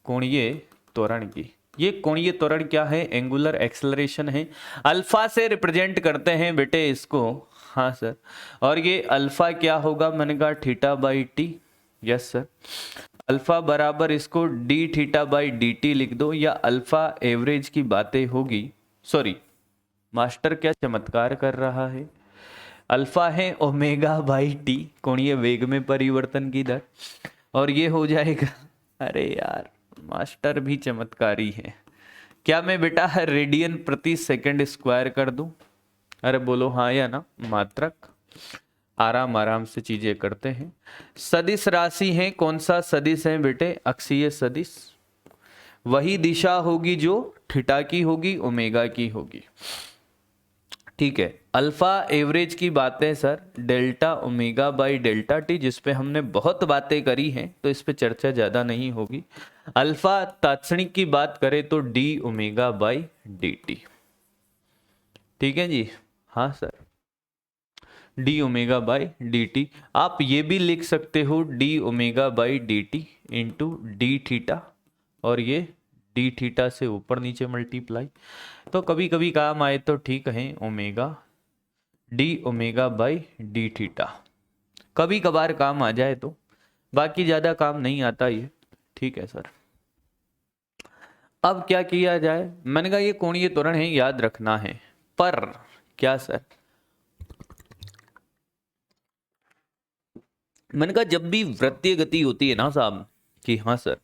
कोणीय त्वरण की। ये कोणीय त्वरण क्या है? एंगुलर एक्सेलरेशन है। अल्फा से रिप्रेजेंट करते हैं बेटे इसको, हाँ सर। और ये अल्फा क्या होगा? मैंने कहा theta by T, yes sir. Alpha बराबर इसको D theta by D T लिख दो, या अल्फा एवरेज की बातें होगी। सॉरी मास्टर क्या चमत्कार कर रहा है। अल्फा है ओमेगा बाई टी, कोणीय वेग में परिवर्तन की दर, और ये हो जाएगा, अरे यार मास्टर भी चमत्कारी है। क्या मैं बेटा रेडियन प्रति सेकंड स्क्वायर कर दूं? अरे बोलो हाँ या ना मात्रक। आराम आराम से चीजें करते हैं। सदिश राशि है, कौन सा सदिश है बेटे? अक्षीय सदिश। वही दिशा होगी जो थीटा की होगी, ओमेगा की होगी, ठीक है। अल्फा एवरेज की बातें sir delta omega by delta T, जिसपे हमने बहुत बातें करी हैं तो इस पे चर्चा ज्यादा नहीं होगी। अल्फा तात्क्षणिक की बात करें तो D omega by D T, ठीक है जी, हाँ sir, D omega by D T. आप ये भी लिख सकते हो D omega by D T into D theta, और ये डी थीटा से ऊपर नीचे मल्टीप्लाई, तो कभी कभी काम आए तो ठीक है omega D omega by D theta, कभी कभार काम आ जाए तो, बाकी ज्यादा काम नहीं आता ये, ठीक है सर। अब क्या किया जाए? मैंने कहा ये कोणीय त्वरण है, याद रखना है, पर क्या सर? मैंने कहा जब भी वृत्तीय गति होती है ना साहब, कि हाँ सर,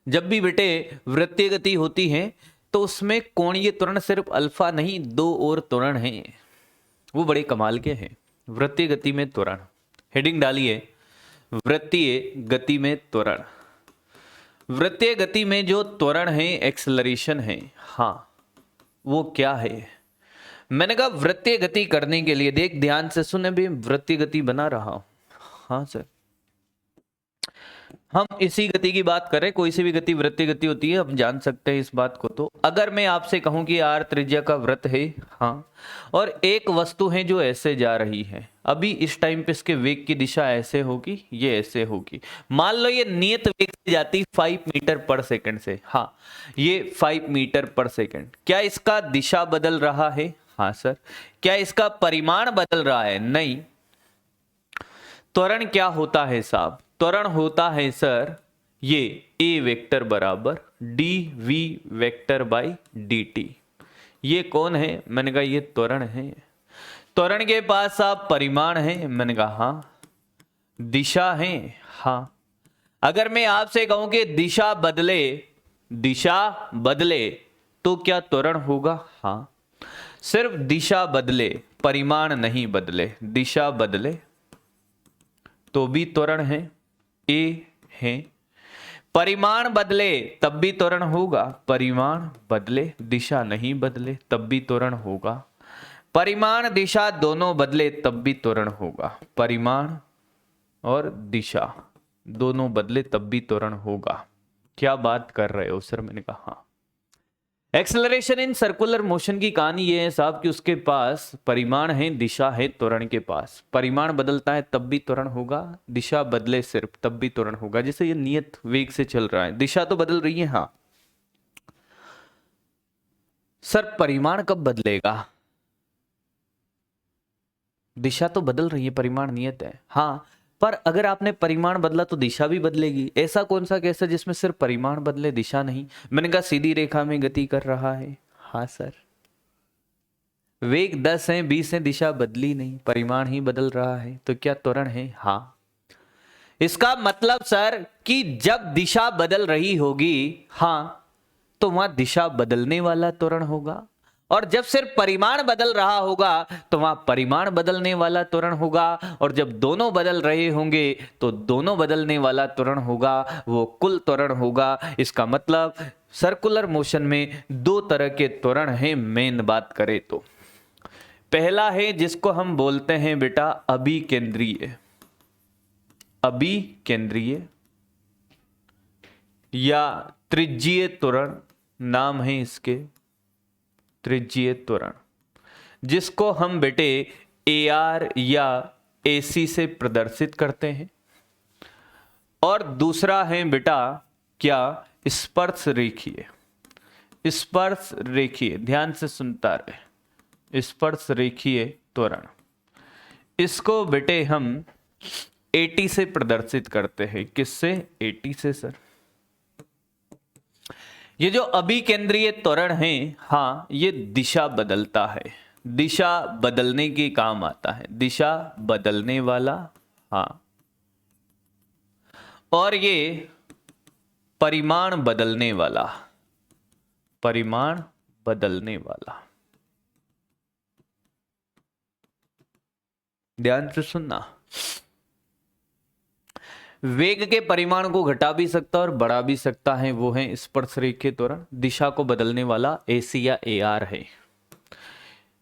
जब भी बेटे वृत्तीय गति होती है तो उसमें कोणीय त्वरण सिर्फ अल्फा नहीं, 2 और त्वरण हैं, वो बड़े कमाल के हैं। वृत्तीय गति में त्वरण, हेडिंग डालिए, वृत्तीय गति में त्वरण। वृत्तीय गति में जो त्वरण है, एक्सेलरेशन है, हाँ वो क्या है? मैंने कहा वृत्तीय गति करने के लिए, देख ध्यान से सुने भी, वृत्तीय गति बना रहा हूं, हाँ सर, हम इसी गति की बात करें, कोई सी भी गति वृत्तीय गति होती है, हम जान सकते हैं इस बात को। तो अगर मैं आपसे कहूं कि आर त्रिज्या का वृत्त है, हाँ, और एक वस्तु है जो ऐसे जा रही है, अभी इस टाइम पे इसके वेग की दिशा ऐसे होगी, ये ऐसे होगी, मान लो ये नियत वेग से जाती 5 मीटर पर सेकंड से, हाँ ये 5 मीटर पर सेकंड, क्या इसका दिशा बदल रहा है? हाँ सर। क्या इसका परिमाण बदल रहा है? नहीं। त्वरण क्या होता है साहब? त्वरण होता है सर ये ए वेक्टर बराबर D V vector by D T. ये कौन है? मैंने कहा ये त्वरण है। त्वरण के पास आप परिमाण है, मैंने कहा हाँ। दिशा है, हाँ। अगर मैं आपसे कहूं कि दिशा बदले, दिशा बदले तो क्या त्वरण होगा? हाँ। सिर्फ दिशा बदले, परिमाण नहीं बदले, दिशा बदले तो भी त्वरण है। ए है। परिमाण बदले तब भी त्वरण होगा, परिमाण बदले दिशा नहीं बदले तब भी त्वरण होगा, परिमाण दिशा दोनों बदले तब भी त्वरण होगा, परिमाण और दिशा दोनों बदले तब भी त्वरण होगा। क्या बात कर रहे हो सर? मैंने कहा हाँ। एक्सेलरेशन इन सर्कुलर मोशन की कहानी ये है साहब कि उसके पास परिमाण है, दिशा है, त्वरण के पास। परिमाण बदलता है तब भी त्वरण होगा, दिशा बदले सिर्फ तब भी त्वरण होगा। जैसे ये नियत वेग से चल रहा है, दिशा तो बदल रही है हाँ। सर परिमाण कब बदलेगा? दिशा तो बदल रही है, परिमाण नियत है हाँ, पर अगर आपने परिमाण बदला तो दिशा भी बदलेगी। ऐसा कौन सा केस है जिसमें सिर्फ परिमाण बदले दिशा नहीं? मैंने कहा सीधी रेखा में गति कर रहा है। हाँ सर, वेग 10 है, 20 है, दिशा बदली नहीं, परिमाण ही बदल रहा है, तो क्या त्वरण है? हाँ। इसका मतलब सर कि जब दिशा बदल रही होगी हाँ, तो वहां दिशा बदलने वाला त्वरण होगा, और जब सिर्फ परिमाण बदल रहा होगा तो वहां परिमाण बदलने वाला त्वरण होगा, और जब दोनों बदल रहे होंगे तो दोनों बदलने वाला त्वरण होगा, वो कुल त्वरण होगा। इसका मतलब सर्कुलर मोशन में दो तरह के त्वरण हैं मेन बात करें तो। पहला है जिसको हम बोलते हैं बेटा अभिकेंद्रीय, अभिकेंद्रीय या त्रिज्यीय त्वरण नाम है इसके, त्रिज्यीय त्वरण, जिसको हम बेटे AR या AC से प्रदर्शित करते हैं। और दूसरा है बेटा क्या? स्पर्श रेखीय, स्पर्श रेखीय, ध्यान से सुनता रहे, स्पर्श रेखीय त्वरण। इसको बेटे हम AT से प्रदर्शित करते हैं। किससे? AT से सर। ये जो अभिकेंद्रीय त्वरण है हाँ, ये दिशा बदलता है, दिशा बदलने के काम आता है, दिशा बदलने वाला हाँ, और ये परिमाण बदलने वाला, परिमाण बदलने वाला। ध्यान से सुनना, वेग के परिमाण को घटा भी सकता और बढ़ा भी सकता है, वो है स्पर्शरेखीय त्वरण। दिशा को बदलने वाला AC या AR है।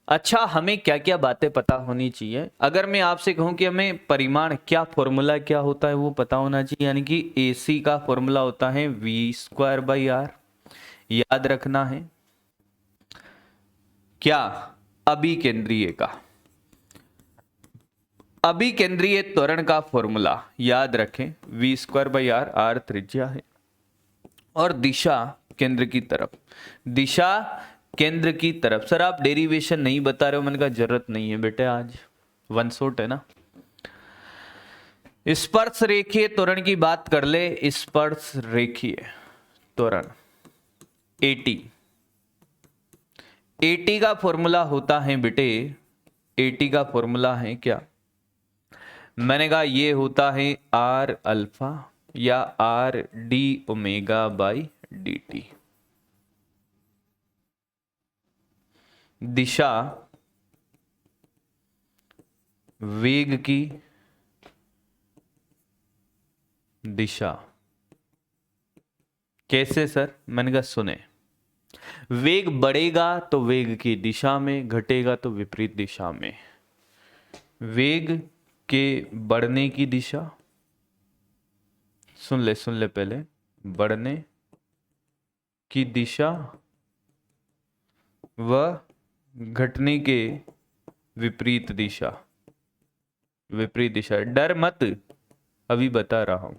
अच्छा, हमें क्या क्या बातें पता होनी चाहिए? अगर मैं आपसे कहूं कि हमें परिमाण क्या फॉर्मूला क्या होता है वो पता होना चाहिए, यानी कि AC का फॉर्मूला होता है V²/R। याद रखना है क्या? अभिकेंद्रीय का, अभिकेंद्रीय त्वरण का फॉर्मूला याद रखें, V²/R, R त्रिज्या है, और दिशा केंद्र की तरफ, दिशा केंद्र की तरफ। सर आप डेरिवेशन नहीं बता रहे हो? मैंने कहा जरूरत नहीं है बेटे, आज वन शॉट है ना। स्पर्श रेखीय त्वरण की बात कर ले, स्पर्श रेखीय त्वरण AT, AT का फॉर्मूला होता है बेटे, AT का फॉर्मूला है क्या? मैंने कहा ये होता है R अल्फा या RdΩ/dt। दिशा वेग की दिशा। कैसे सर? मैंने कहा सुने, वेग बढ़ेगा तो वेग की दिशा में, घटेगा तो विपरीत दिशा में। वेग के बढ़ने की दिशा, सुन ले पहले, बढ़ने की दिशा व घटने के विपरीत दिशा, विपरीत दिशा। डर मत, अभी बता रहा हूं।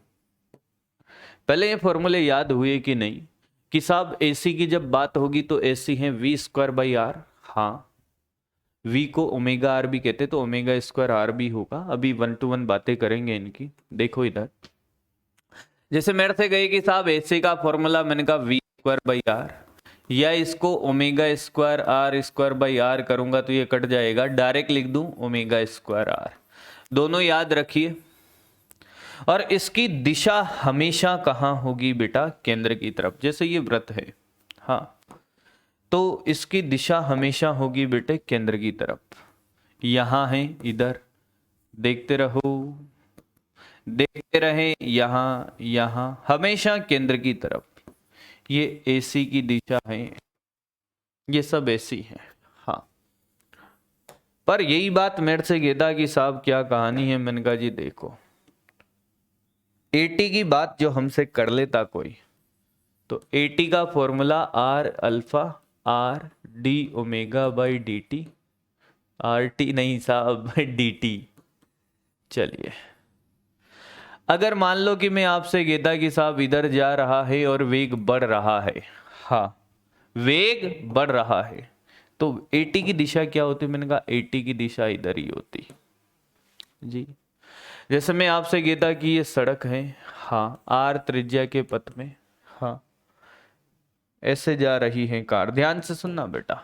पहले ये फॉर्मूले याद हुए कि नहीं कि साहब AC की जब बात होगी तो AC है V²/R। हाँ, V को ω/R भी कहते तो ω²R भी होगा। अभी 1 to 1 बातें करेंगे इनकी। देखो इधर, जैसे मेरे से गए कि साहब AC का फॉर्मूला, मैंने कहा V²/R, या इसको ω²R² करूंगा तो ये कट जाएगा, डायरेक्ट लिख दूं ω²R। दोनों याद रखिए। और इसकी दिशा हमेशा कहां होगी बेटा? केंद्र की तरफ। जैसे ये वृत्त है हाँ, तो इसकी दिशा हमेशा होगी बेटे केंद्र की तरफ। यहां है, इधर देखते रहो, देखते रहे यहां यहां हमेशा केंद्र की तरफ। ये AC की दिशा है, ये सब AC है। हाँ, पर यही बात मेरे से कहता कि साहब क्या कहानी है। मैंने कहा जी देखो, AT की बात जो हमसे कर लेता कोई, तो AT का formula R alpha R D omega by DT, RT नहीं साहब DT। चलिए, अगर मान लो कि मैं आपसे कहता कि साहब इधर जा रहा है और वेग बढ़ रहा है, हाँ वेग बढ़ रहा है, तो AT की दिशा क्या होती? मैंने कहा AT की दिशा इधर ही होती जी। जैसे मैं आपसे कहता कि ये सड़क है, हाँ R त्रिज्या के पथ में, हाँ ऐसे जा रही है कार, ध्यान से सुनना बेटा,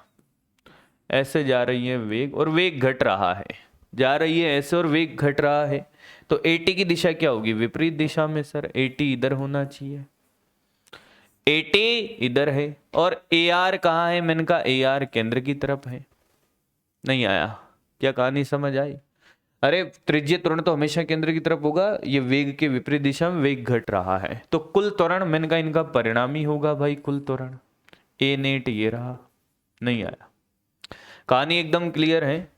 ऐसे जा रही है वेग और वेग घट रहा है, जा रही है ऐसे और वेग घट रहा है, तो AT की दिशा क्या होगी? विपरीत दिशा में सर। AT इधर होना चाहिए, AT इधर है और AR कहाँ है? मैंने कहा AR केंद्र की तरफ है। नहीं आया? क्या कहानी समझ आई? अरे त्रिज्यीय त्वरण तो हमेशा केंद्र की तरफ होगा, ये वेग के विपरीत दिशा में वेग घट रहा है, तो कुल त्वरण मैंने कहा इनका परिणाम ही होगा भाई कुल त्वरण। A नेट ये रहा। नहीं आया? कहानी एकदम क्लियर है।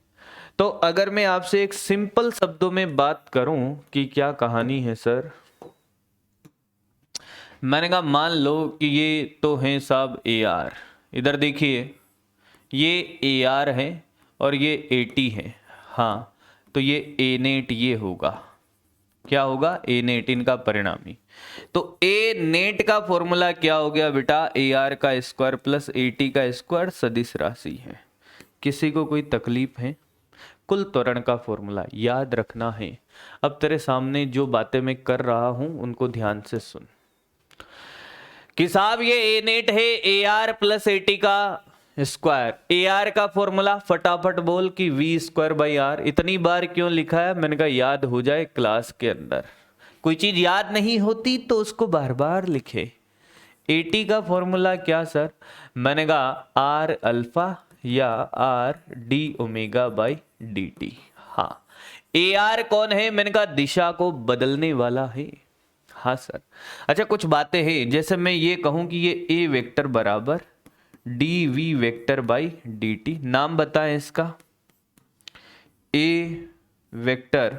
तो अगर मैं आपसे एक सिंपल शब्दों में बात करूं कि क्या कहानी है सर, मैंने कहा मान लो कि ये तो है साहब AR, इधर देखिए ये AR है और ये AT है, हाँ तो ये A नेट ये होगा, क्या होगा? A नेट इनका परिणामी। तो A नेट का फॉर्मूला क्या हो गया बेटा? AR का स्क्वायर प्लस AT का स्क्वायर सदिश राशि है। किसी को कोई तकलीफ है? कुल त्वरण का फॉर्मूला याद रखना है। अब तेरे सामने जो बातें मैं कर रहा हूं उनको ध्यान से सुन कि साहब ये A नेट है AR प्लस AT का स्क्वायर। AR का फॉर्मूला फटाफट बोल कि V स्क्वायर बाई R। इतनी बार क्यों लिखा है? मैंने कहा याद हो जाए क्लास के अंदर। कोई चीज याद नहीं होती तो उसको बार बार लिखे। AT का फॉर्मूला क्या सर? मैंने कहा R अल्फा या R D omega by DT। हाँ, AR कौन है? मैंने कहा दिशा को बदलने वाला है। हाँ सर। अच्छा कुछ बातें हैं, जैसे मैं ये कहूं कि ये A वेक्टर बराबर DV वेक्टर बाई DT, नाम बताएं इसका। A vector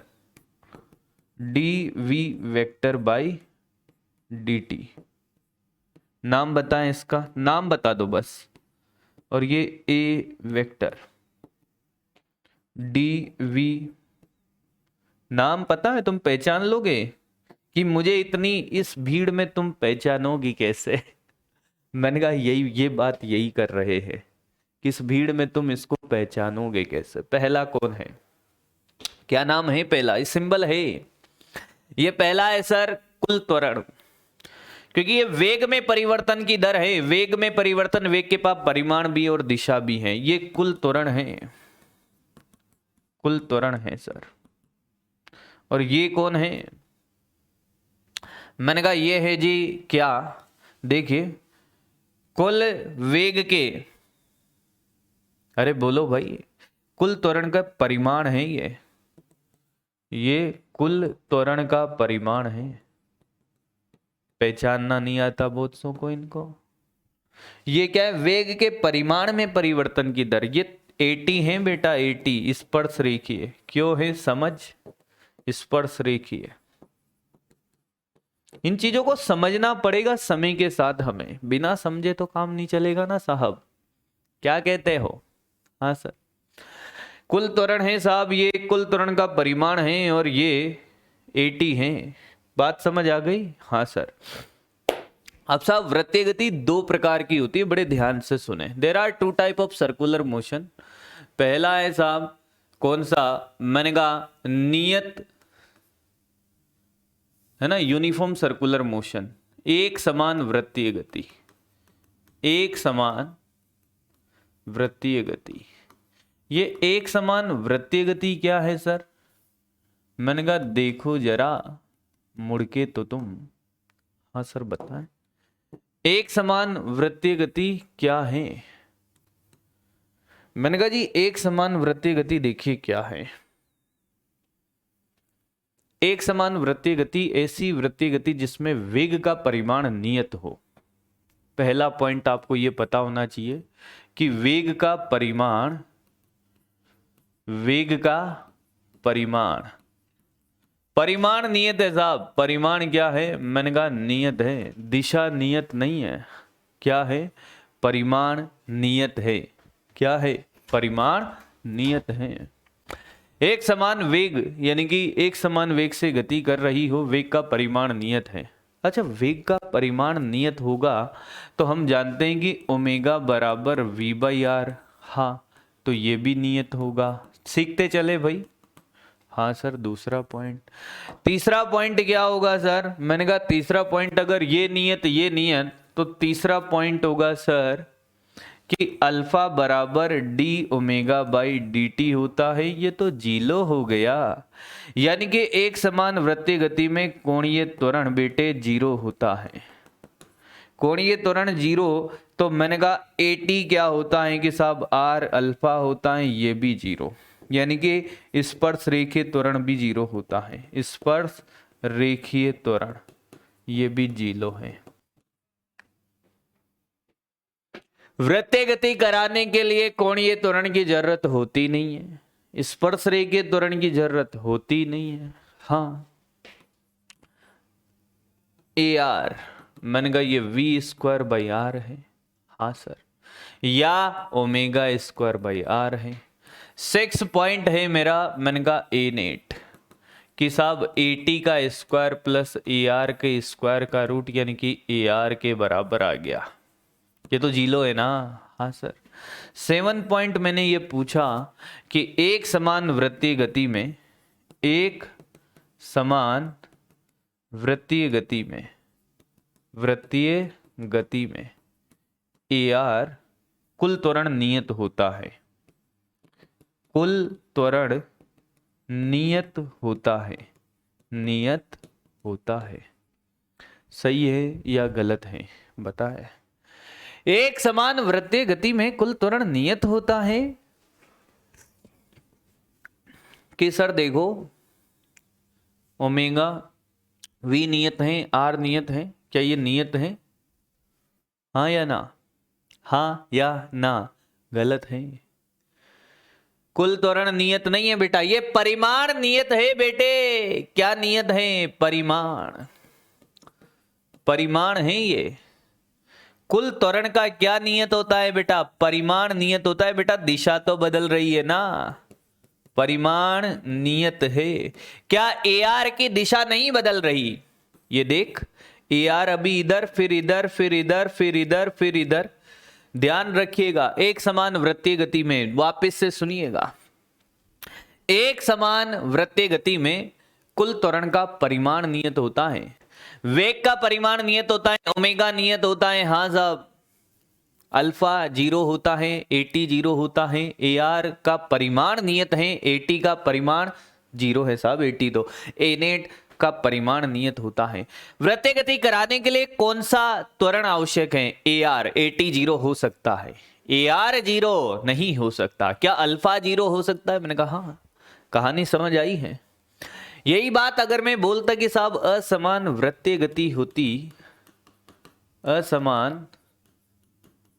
DV vector by DT, नाम बताएं इसका, नाम बता दो बस। और ये A वेक्टर DV, नाम पता है? तुम पहचान लोगे कि मुझे इतनी इस भीड़ में तुम पहचानोगी कैसे? मैंने कहा यही, ये बात यही कर रहे हैं कि इस भीड़ में तुम इसको पहचानोगे कैसे। पहला कौन है? क्या नाम है पहला? इस सिंबल है, ये पहला है सर कुल त्वरण, क्योंकि ये वेग में परिवर्तन की दर है। वेग में परिवर्तन, वेग के पास परिमाण भी और दिशा भी है, ये कुल त्वरण है, कुल त्वरण है सर। और ये कौन है? मैंने कहा ये है जी क्या, देखिए कुल वेग के, अरे बोलो भाई, कुल त्वरण का परिमाण है ये कुल त्वरण का परिमाण है। पहचानना नहीं आता बहुतों को इनको। ये क्या है? वेग के परिमाण में परिवर्तन की दर। ये AT है बेटा, AT स्पर्श रेखीय। क्यों है? समझ, स्पर्श रेखीय। इन चीजों को समझना पड़ेगा समय के साथ, हमें बिना समझे तो काम नहीं चलेगा ना साहब। क्या कहते हो? हाँ सर। कुल त्वरण है साहब, ये कुल त्वरण का परिमाण है और ये AT है। बात समझ आ गई? हाँ सर। अब साहब वृत्तीय गति दो प्रकार की होती है, बड़े ध्यान से सुने। There are two type of circular motion. पहला है साहब कौन सा? मैंने कहा नियत, है ना, यूनिफॉर्म सर्कुलर मोशन, एक समान वृत्तीय गति, एक समान वृत्तीय गति। ये एक समान वृत्तीय गति क्या है सर? मैंने कहा देखो जरा मुड़ के तो तुम। हाँ सर बताएं, एक समान वृत्तीय गति क्या है? मैंने कहा जी एक समान वृत्तीय गति देखिए क्या है। एक समान वृत्तीय गति ऐसी वृत्तीय गति जिसमें वेग का परिमाण नियत हो। पहला पॉइंट आपको यह पता होना चाहिए कि वेग का परिमाण परिमाण नियत है साहब। परिमाण क्या है? मैंने कहा नियत है, दिशा नियत नहीं है। क्या है? परिमाण नियत है। क्या है? परिमाण नियत है। एक समान वेग यानी कि एक समान वेग से गति कर रही हो, वेग का परिमाण नियत है। अच्छा, वेग का परिमाण नियत होगा तो हम जानते हैं कि ओमेगा बराबर वी बाई आर। हाँ, तो ये भी नियत होगा। सीखते चले भाई। हाँ सर, दूसरा पॉइंट। तीसरा पॉइंट क्या होगा सर? मैंने कहा तीसरा पॉइंट अगर ये नियत तो तीसरा पॉइंट होगा सर कि अल्फा बराबर D omega by D T होता है। ये तो जीरो हो गया। यानी कि एक समान वृत्तीय गति में कोणीय त्वरण बेटे जीरो होता है। कोणीय त्वरण जीरो, तो मैंने कहा एटी क्या होता है कि साहब आर अल्फा होता है, ये भी जीरो। यानी कि स्पर्श रेखीय त्वरण भी जीरो होता है। स्पर्श रेखीय त्वरण ये भी जीरो है। वृत्तीय गति कराने के लिए कोणीय त्वरण की जरूरत होती नहीं है, स्पर्श रेखीय त्वरण की जरूरत होती नहीं है। हाँ, ए आर मैंने कहा ये वी स्क्वायर बाई आर है। हाँ सर, या ओमेगा स्क्वायर बाई आर है। 6 पॉइंट है मेरा, मैंने कहा ए नेट कि साहब ए टी का स्क्वायर प्लस ए आर के स्क्वायर का रूट यानी कि ए आर के बराबर आ गया। ये तो जीरो है ना? हाँ सर। 7 पॉइंट मैंने ये पूछा कि एक समान वृत्तीय गति में ए आर कुल त्वरण नियत होता है। कुल त्वरण नियत होता है। सही है या गलत है बताए? एक समान वृत्तीय गति में कुल त्वरण नियत होता है कि सर देखो ओमेगा वी नियत है, आर नियत है। क्या ये नियत है? हाँ या ना? हाँ या ना? गलत है। कुल त्वरण नियत नहीं है बेटा, ये परिमाण नियत है बेटे। क्या नियत है? परिमाण है ये। कुल त्वरण का क्या नियत होता है बेटा? परिमाण नियत होता है बेटा। दिशा तो बदल रही है ना, परिमाण नियत है। क्या ए आर की दिशा नहीं बदल रही? ये देख, ए आर अभी इधर, फिर इधर, फिर इधर, फिर इधर, फिर इधर। ध्यान रखिएगा, एक समान वृत्तीय गति में, वापस से सुनिएगा, एक समान वृत्तीय गति में कुल त्वरण का परिमाण नियत होता है। वेग का परिमाण नियत होता है, ओमेगा नियत होता है। हाँ साहब, अल्फा जीरो होता है, एटी जीरो होता है। ए आर का परिमाण नियत है, एटी का परिमाण जीरो है साहब। एटी तो ए नेट का परिमाण नियत होता है। वृत्तीय गति कराने के लिए कौन सा त्वरण आवश्यक है? A R. एटी जीरो हो सकता है, ए आर जीरो नहीं हो सकता। क्या अल्फा जीरो हो सकता है? मैंने कहा हाँ। कहानी समझ आई है? यही बात अगर मैं बोलता कि साहब असमान वृत्तीय गति होती, असमान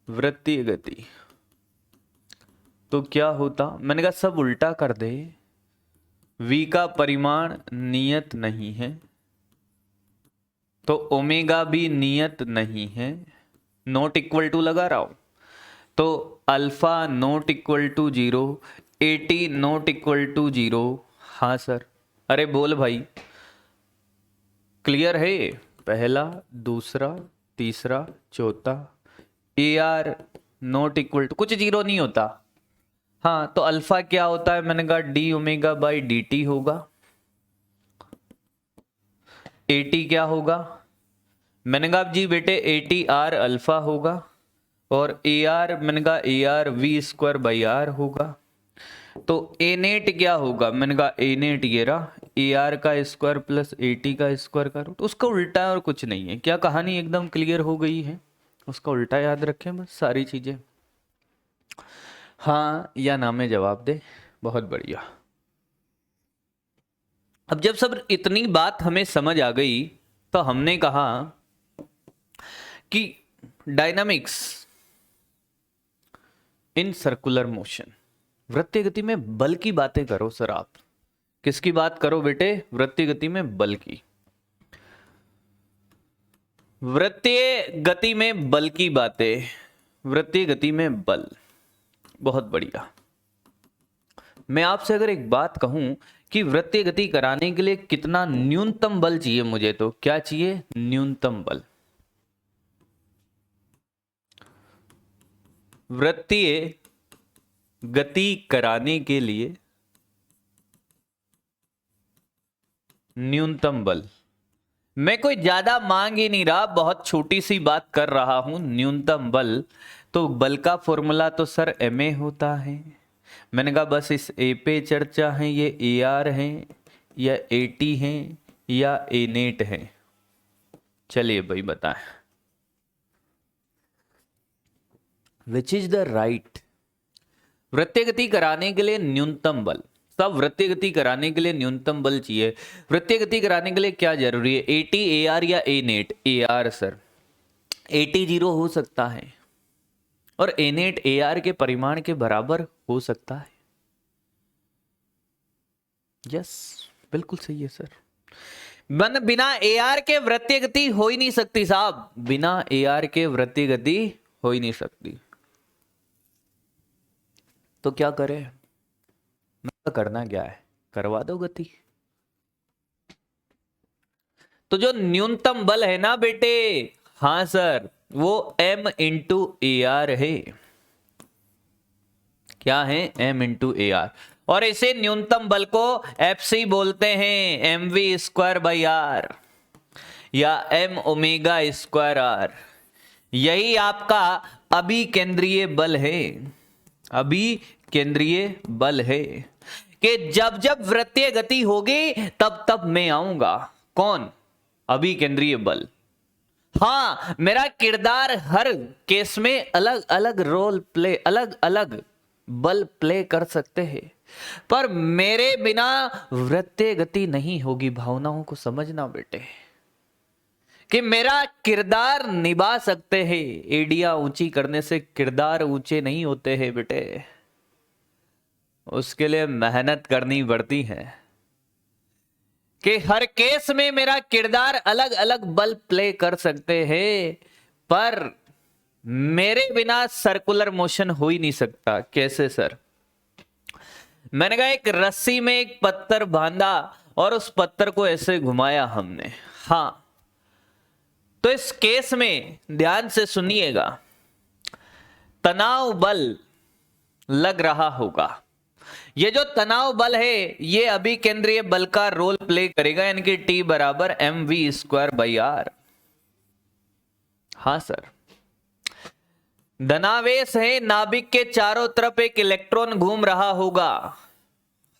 वृत्तीय गति, तो क्या होता? मैंने कहा सब उल्टा कर दे। v का परिमाण नियत नहीं है तो ओमेगा भी नियत नहीं है। नॉट इक्वल टू लगा रहा हूं तो alpha not equal to zero, AT not equal to zero. हाँ सर। अरे बोल भाई, क्लियर है? पहला, दूसरा, तीसरा, चौथा। A R not equal to, कुछ जीरो नहीं होता। हाँ, तो अल्फा क्या होता है? मैंने कहा d omega by D t होगा। ए टी क्या होगा? मैंने कहा जी बेटे ए टी आर अल्फा होगा, और ए आर मैंने कहा A R V square by R होगा। तो ए नेट क्या होगा? मैंने कहा ए नेट ये रहा, ए आर का स्क्वायर प्लस ए टी का स्क्वायर का रूट। उसका उल्टा है और कुछ नहीं है। क्या कहानी एकदम क्लियर हो गई है? उसका उल्टा याद रखें बस सारी चीजें। हाँ या ना में जवाब दे। बहुत बढ़िया। अब जब सब इतनी बात हमें समझ आ गई तो हमने कहा कि डायनामिक्स इन सर्कुलर मोशन, वृत्तीय गति में बल की बातें करो सर। आप किसकी बात करो बेटे? वृत्तीय गति में बल की। वृत्तीय गति में बल की बातें, वृत्तीय गति में बल। बहुत बढ़िया। मैं आपसे अगर एक बात कहूं कि वृत्तीय गति कराने के लिए कितना न्यूनतम बल चाहिए मुझे, तो क्या चाहिए? न्यूनतम बल। वृत्तीय गति कराने के लिए न्यूनतम बल। मैं कोई ज्यादा मांग ही नहीं रहा, बहुत छोटी सी बात कर रहा हूं। न्यूनतम बल, तो बल का फॉर्मूला तो सर ma होता है। मैंने कहा बस इस ए पे चर्चा है, ये ए आर है या ए टी है या ए नेट है। चलिए भाई बताएं विच इज द राइट। वृत्तीय गति कराने के लिए न्यूनतम बल, सब वृत्तीय गति कराने के लिए न्यूनतम बल चाहिए। वृत्तीय गति कराने के लिए क्या जरूरी है? ए टी, ए आर या a net? A r sir. A t 0 हो सकता है और ए नेट ए आर के परिमाण के बराबर हो सकता है। यस, बिल्कुल सही है सर। बिना ए आर के वृत्तीय गति हो ही नहीं सकती साहब, बिना ए आर के वृत्तीय गति हो ही नहीं सकती। तो क्या करें? करना क्या है? करवा दो गति। तो जो न्यूनतम बल है ना बेटे, हाँ सर, वो m इंटू ए आर है। क्या है? m into A R. और इसे न्यूनतम बल को FC बोलते हैं, mv स्क्वायर बाई आर या m ओमेगा स्क्वायर आर। यही आपका अभिकेंद्रीय बल है, अभिकेंद्रीय बल है कि जब जब वृत्तीय गति होगी तब तब मैं आऊंगा। कौन? अभिकेंद्रीय बल। हाँ, मेरा किरदार हर केस में अलग अलग रोल प्ले, अलग अलग बल प्ले कर सकते हैं, पर मेरे बिना वृत्तीय गति नहीं होगी। भावनाओं को समझना बेटे कि मेरा किरदार निभा सकते हैं। एडिया ऊंची करने से किरदार ऊंचे नहीं होते हैं बेटे, उसके लिए मेहनत करनी पड़ती है कि हर केस में मेरा किरदार अलग अलग बल प्ले कर सकते हैं, पर मेरे बिना सर्कुलर मोशन हो ही नहीं सकता। कैसे सर? मैंने कहा एक रस्सी में एक पत्थर बांधा और उस पत्थर को ऐसे घुमाया हमने। हाँ, तो इस केस में ध्यान से सुनिएगा, तनाव बल लग रहा होगा। ये जो तनाव बल है ये अभिकेंद्रीय बल का रोल प्ले करेगा, यानी कि T बराबर mv स्क्वायर बाई आर। हाँ सर। धनावेश है, नाभिक के चारों तरफ एक इलेक्ट्रॉन घूम रहा होगा।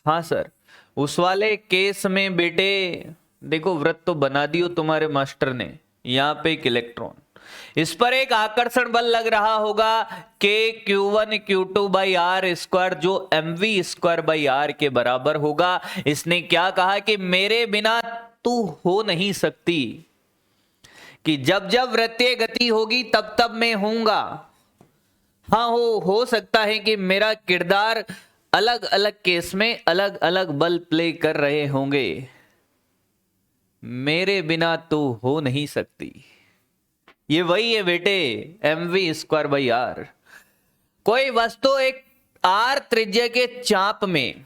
हाँ सर। उस वाले केस में बेटे देखो, वृत्त तो बना दियो तुम्हारे मास्टर ने, यहां पे एक इलेक्ट्रॉन, इस पर एक आकर्षण बल लग रहा होगा के Q1 Q2 by R square, जो mv स्क्वायर बाई आर के बराबर होगा। इसने क्या कहा कि मेरे बिना तू हो नहीं सकती, कि जब जब वृत्तीय गति होगी तब तब मैं होऊंगा। हाँ, हो सकता है कि मेरा किरदार अलग अलग केस में अलग अलग बल प्ले कर रहे होंगे, मेरे बिना तो हो नहीं सकती। ये वही है बेटे, mv स्क्वायर बाई आर। कोई वस्तु एक r त्रिज्या के चाप में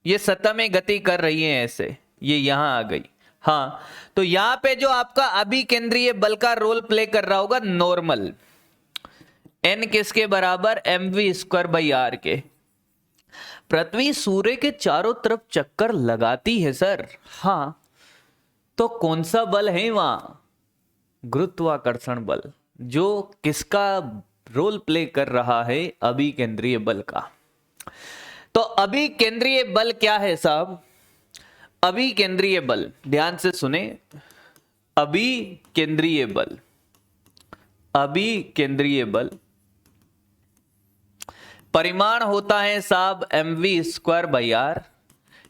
ये सतह में गति कर रही है, ऐसे ये यहां आ गई। हाँ, तो यहां पे जो आपका अभिकेंद्रीय बल का रोल प्ले कर रहा होगा नॉर्मल, n किसके बराबर? mv स्क्वायर बाई आर के। पृथ्वी सूर्य के चारों तरफ चक्कर लगाती है सर। हाँ, तो कौन सा बल है वहां? गुरुत्वाकर्षण बल, जो किसका रोल प्ले कर रहा है? अभिकेंद्रीय बल का। तो अभिकेंद्रीय बल क्या है साहब? अभिकेंद्रीय बल, ध्यान से सुने, अभिकेंद्रीय बल, अभिकेंद्रीय बल परिमाण होता है साहब mv स्क्वायर बाई आर,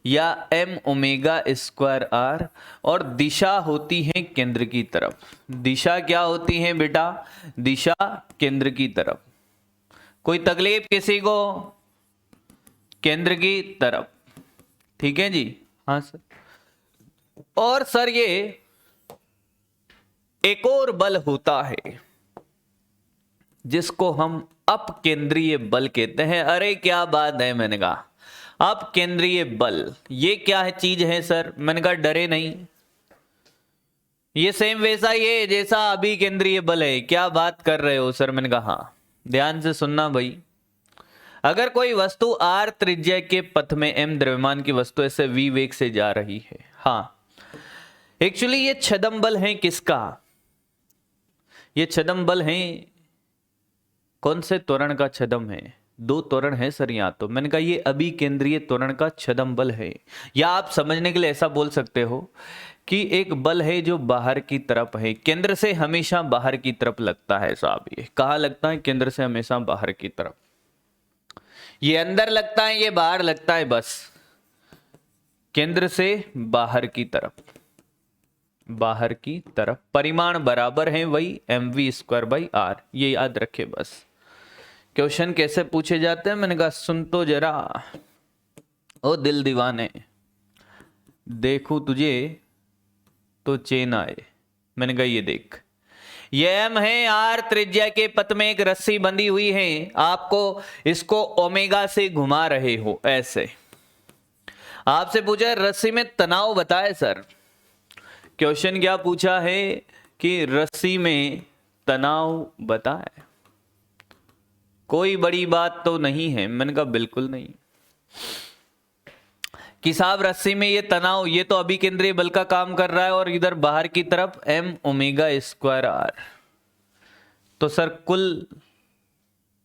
या एम ओमेगा स्क्वायर आर, और दिशा होती है केंद्र की तरफ। दिशा क्या होती है बेटा? दिशा केंद्र की तरफ। कोई तकलीफ किसी को? केंद्र की तरफ, ठीक है जी। हाँ सर। और सर ये एक और बल होता है जिसको हम अपकेंद्रीय बल कहते हैं। अरे क्या बात है, मैंने कहा अपकेंद्रीय बल, ये क्या है चीज है सर? मैंने कहा डरे नहीं, ये सेम वैसा ही है जैसा अभी केंद्रीय बल है। क्या बात कर रहे हो सर? मैंने कहा हाँ, ध्यान से सुनना भाई। अगर कोई वस्तु r त्रिज्या के पथ में m द्रव्यमान की वस्तु ऐसे v वेग से जा रही है, हाँ, एक्चुअली ये छदम बल है किसका? ये छदम बल है, कौन से त्वरण का छदम है? दो त्वरण है सर यहाँ तो। मैंने कहा ये अभी केंद्रीय त्वरण का छदम बल है, या आप समझने के लिए ऐसा बोल सकते हो कि एक बल है जो बाहर की तरफ है, केंद्र से हमेशा बाहर की तरफ लगता है साहब। ये कहाँ लगता है? केंद्र से हमेशा बाहर की तरफ। ये अंदर लगता है, ये बाहर लगता है, बस केंद्र से बाहर की तरफ, बाहर की तरफ। परिमाण बराबर है वही mv स्क्वायर बाई आर, ये याद रखे बस। क्वेश्चन कैसे पूछे जाते हैं? मैंने कहा सुन तो जरा ओ दिल दीवाने, देखूं तुझे तो चैन आए। मैंने कहा ये देख, ये एम है, आर त्रिज्या के पथ में एक रस्सी बंधी हुई है, आपको इसको ओमेगा से घुमा रहे हो ऐसे। आपसे पूछा है रस्सी में तनाव बताए सर। क्वेश्चन क्या पूछा है कि रस्सी में तनाव बताए। कोई बड़ी बात तो नहीं है। मैंने कहा बिल्कुल नहीं कि साहब रस्सी में ये तनाव, ये तो अभी केंद्रीय बल का काम कर रहा है, और इधर बाहर की तरफ m ओमेगा स्क्वायर आर। तो सर कुल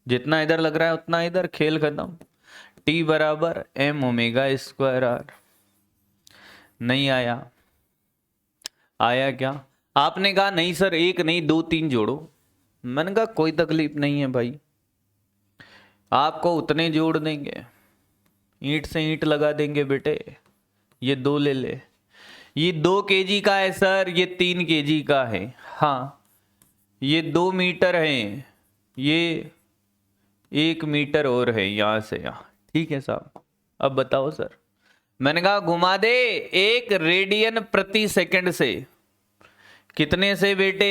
जितना इधर लग रहा है उतना इधर, खेल खत्म। t बराबर m ओमेगा स्क्वायर आर। नहीं आया? आया क्या? आपने कहा नहीं सर, एक नहीं दो तीन जोड़ो। मैंने कहा कोई तकलीफ नहीं है भाई, आपको उतने जोड़ देंगे, ईंट से ईंट लगा देंगे बेटे। ये दो ले ले, ये 2 kg का है सर, ये 3 kg का है। हाँ, ये 2 मीटर है, ये 1 मीटर और है यहां से यहाँ, ठीक है साहब। अब बताओ सर। मैंने कहा घुमा दे 1 रेडियन प्रति सेकंड से। कितने से बेटे?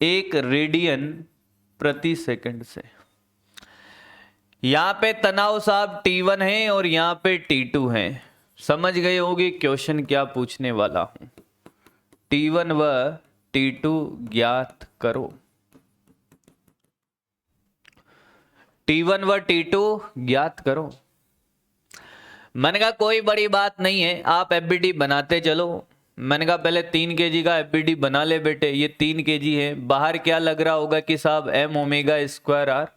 1 रेडियन प्रति सेकंड से। यहां पे तनाव साहब T1 है और यहां पे T2 है। समझ गए होगे क्वेश्चन क्या पूछने वाला हूं। T1 व T2 ज्ञात करो। T1 व T2 ज्ञात करो। मैंने कहा कोई बड़ी बात नहीं है, आप एफबीडी बनाते चलो। मैंने कहा पहले 3 kg का एफबीडी बना ले बेटे। ये 3 kg है, बाहर क्या लग रहा होगा कि साहब m ओमेगा स्क्वायर आर,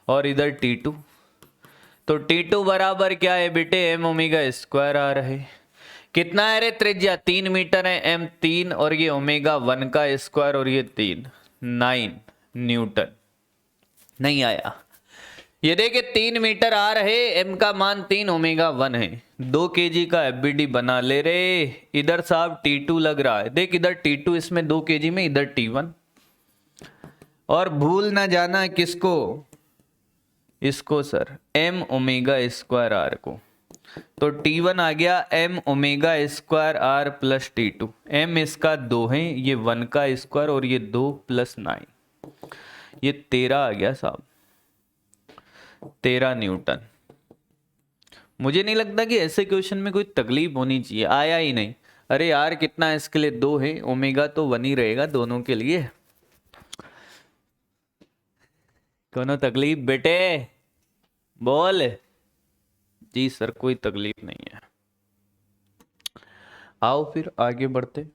और इधर T2। तो T2 बराबर क्या है बेटे? m ओमेगा स्क्वायर आर है। कितना है रे त्रिज्या? 3 मीटर है, m 3, और ये ओमेगा 1 का स्क्वायर, और ये 3, 9 न्यूटन। नहीं आया? ये देखिए 3 मीटर आ रहे, m का मान 3, ओमेगा 1 है। 2 kg का एफबीडी बना ले रे। इधर साहब T2 लग रहा है, देख इधर T2, इसमें 2 kg में, इधर T1। और भूल ना जाना किसको? इसको sir, m omega square R को। तो T1 आ गया m omega square R plus T2। m इसका 2 है, ये 1 का स्क्वायर, और ये 2 प्लस 9, ये 13 आ गया साहब, 13 न्यूटन। मुझे नहीं लगता कि ऐसे क्वेश्चन में कोई तकलीफ होनी चाहिए। आया ही नहीं। अरे यार कितना है इसके लिए? 2 है, ओमेगा तो 1 ही रहेगा दोनों के लिए। कोनो तकलीफ बेटे? बोल। जी सर कोई तकलीफ नहीं है। आओ फिर आगे बढ़ते।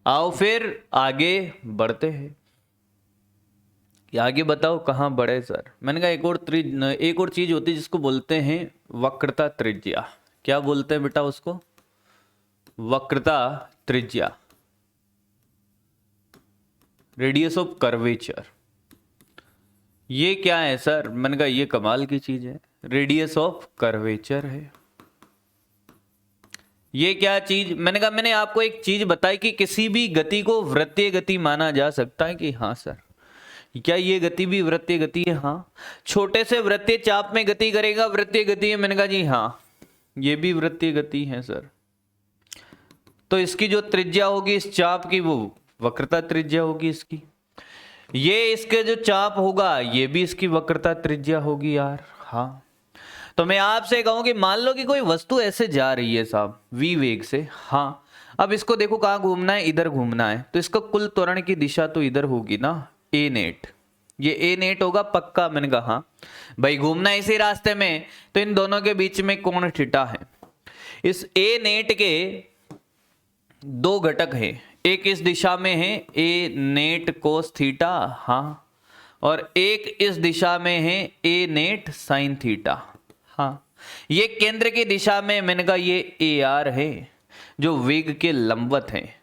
आओ फिर आगे बढ़ते हैं। आगे बताओ कहाँ बढ़े सर? मैंने कहा एक और चीज होती है जिसको बोलते हैं वक्रता त्रिज्या। क्या बोलते हैं बेटा उसको? वक्रता त्रिज्या, रेडियस ऑफ कर्वेचर। ये क्या है सर? मैंने कहा ये कमाल की चीज है, रेडियस ऑफ कर्वेचर है। ये क्या चीज? मैंने कहा मैंने आपको एक चीज बताई कि किसी भी गति को वृत्तीय गति माना जा सकता है कि हाँ सर। क्या ये गति भी वृत्तीय गति है? हाँ। छोटे से वृत्तीय चाप में गति करेगा, वृत्तीय गति है। मैंने कहा जी हाँ, ये भी वृत्तीय गति है सर। तो इसकी जो त्रिज्या होगी इस चाप की, वो वक्रता त्रिज्या होगी इसकी। ये इसके जो चाप होगा ये भी इसकी वक्रता त्रिज्या होगी यार। हाँ, तो मैं आपसे कहूं कि मान लो कि कोई वस्तु ऐसे जा रही है साहब v वेग से। हाँ, अब इसको देखो कहाँ घूमना है, इधर घूमना है, तो इसका कुल त्वरण की दिशा तो इधर होगी ना, a नेट। ये a नेट होगा पक्का। मैंने कहा हाँ भाई, घूमना इसी रास्ते में, तो इन दोनों के बीच में कोण थीटा है। इस a नेट के दो घटक है, एक इस दिशा में है a नेट कोस थीटा, हाँ, और एक इस दिशा में है a नेट साइन थीटा। हाँ, ये केंद्र की दिशा में मैंने कहा ये AR है जो वेग के लंबवत है।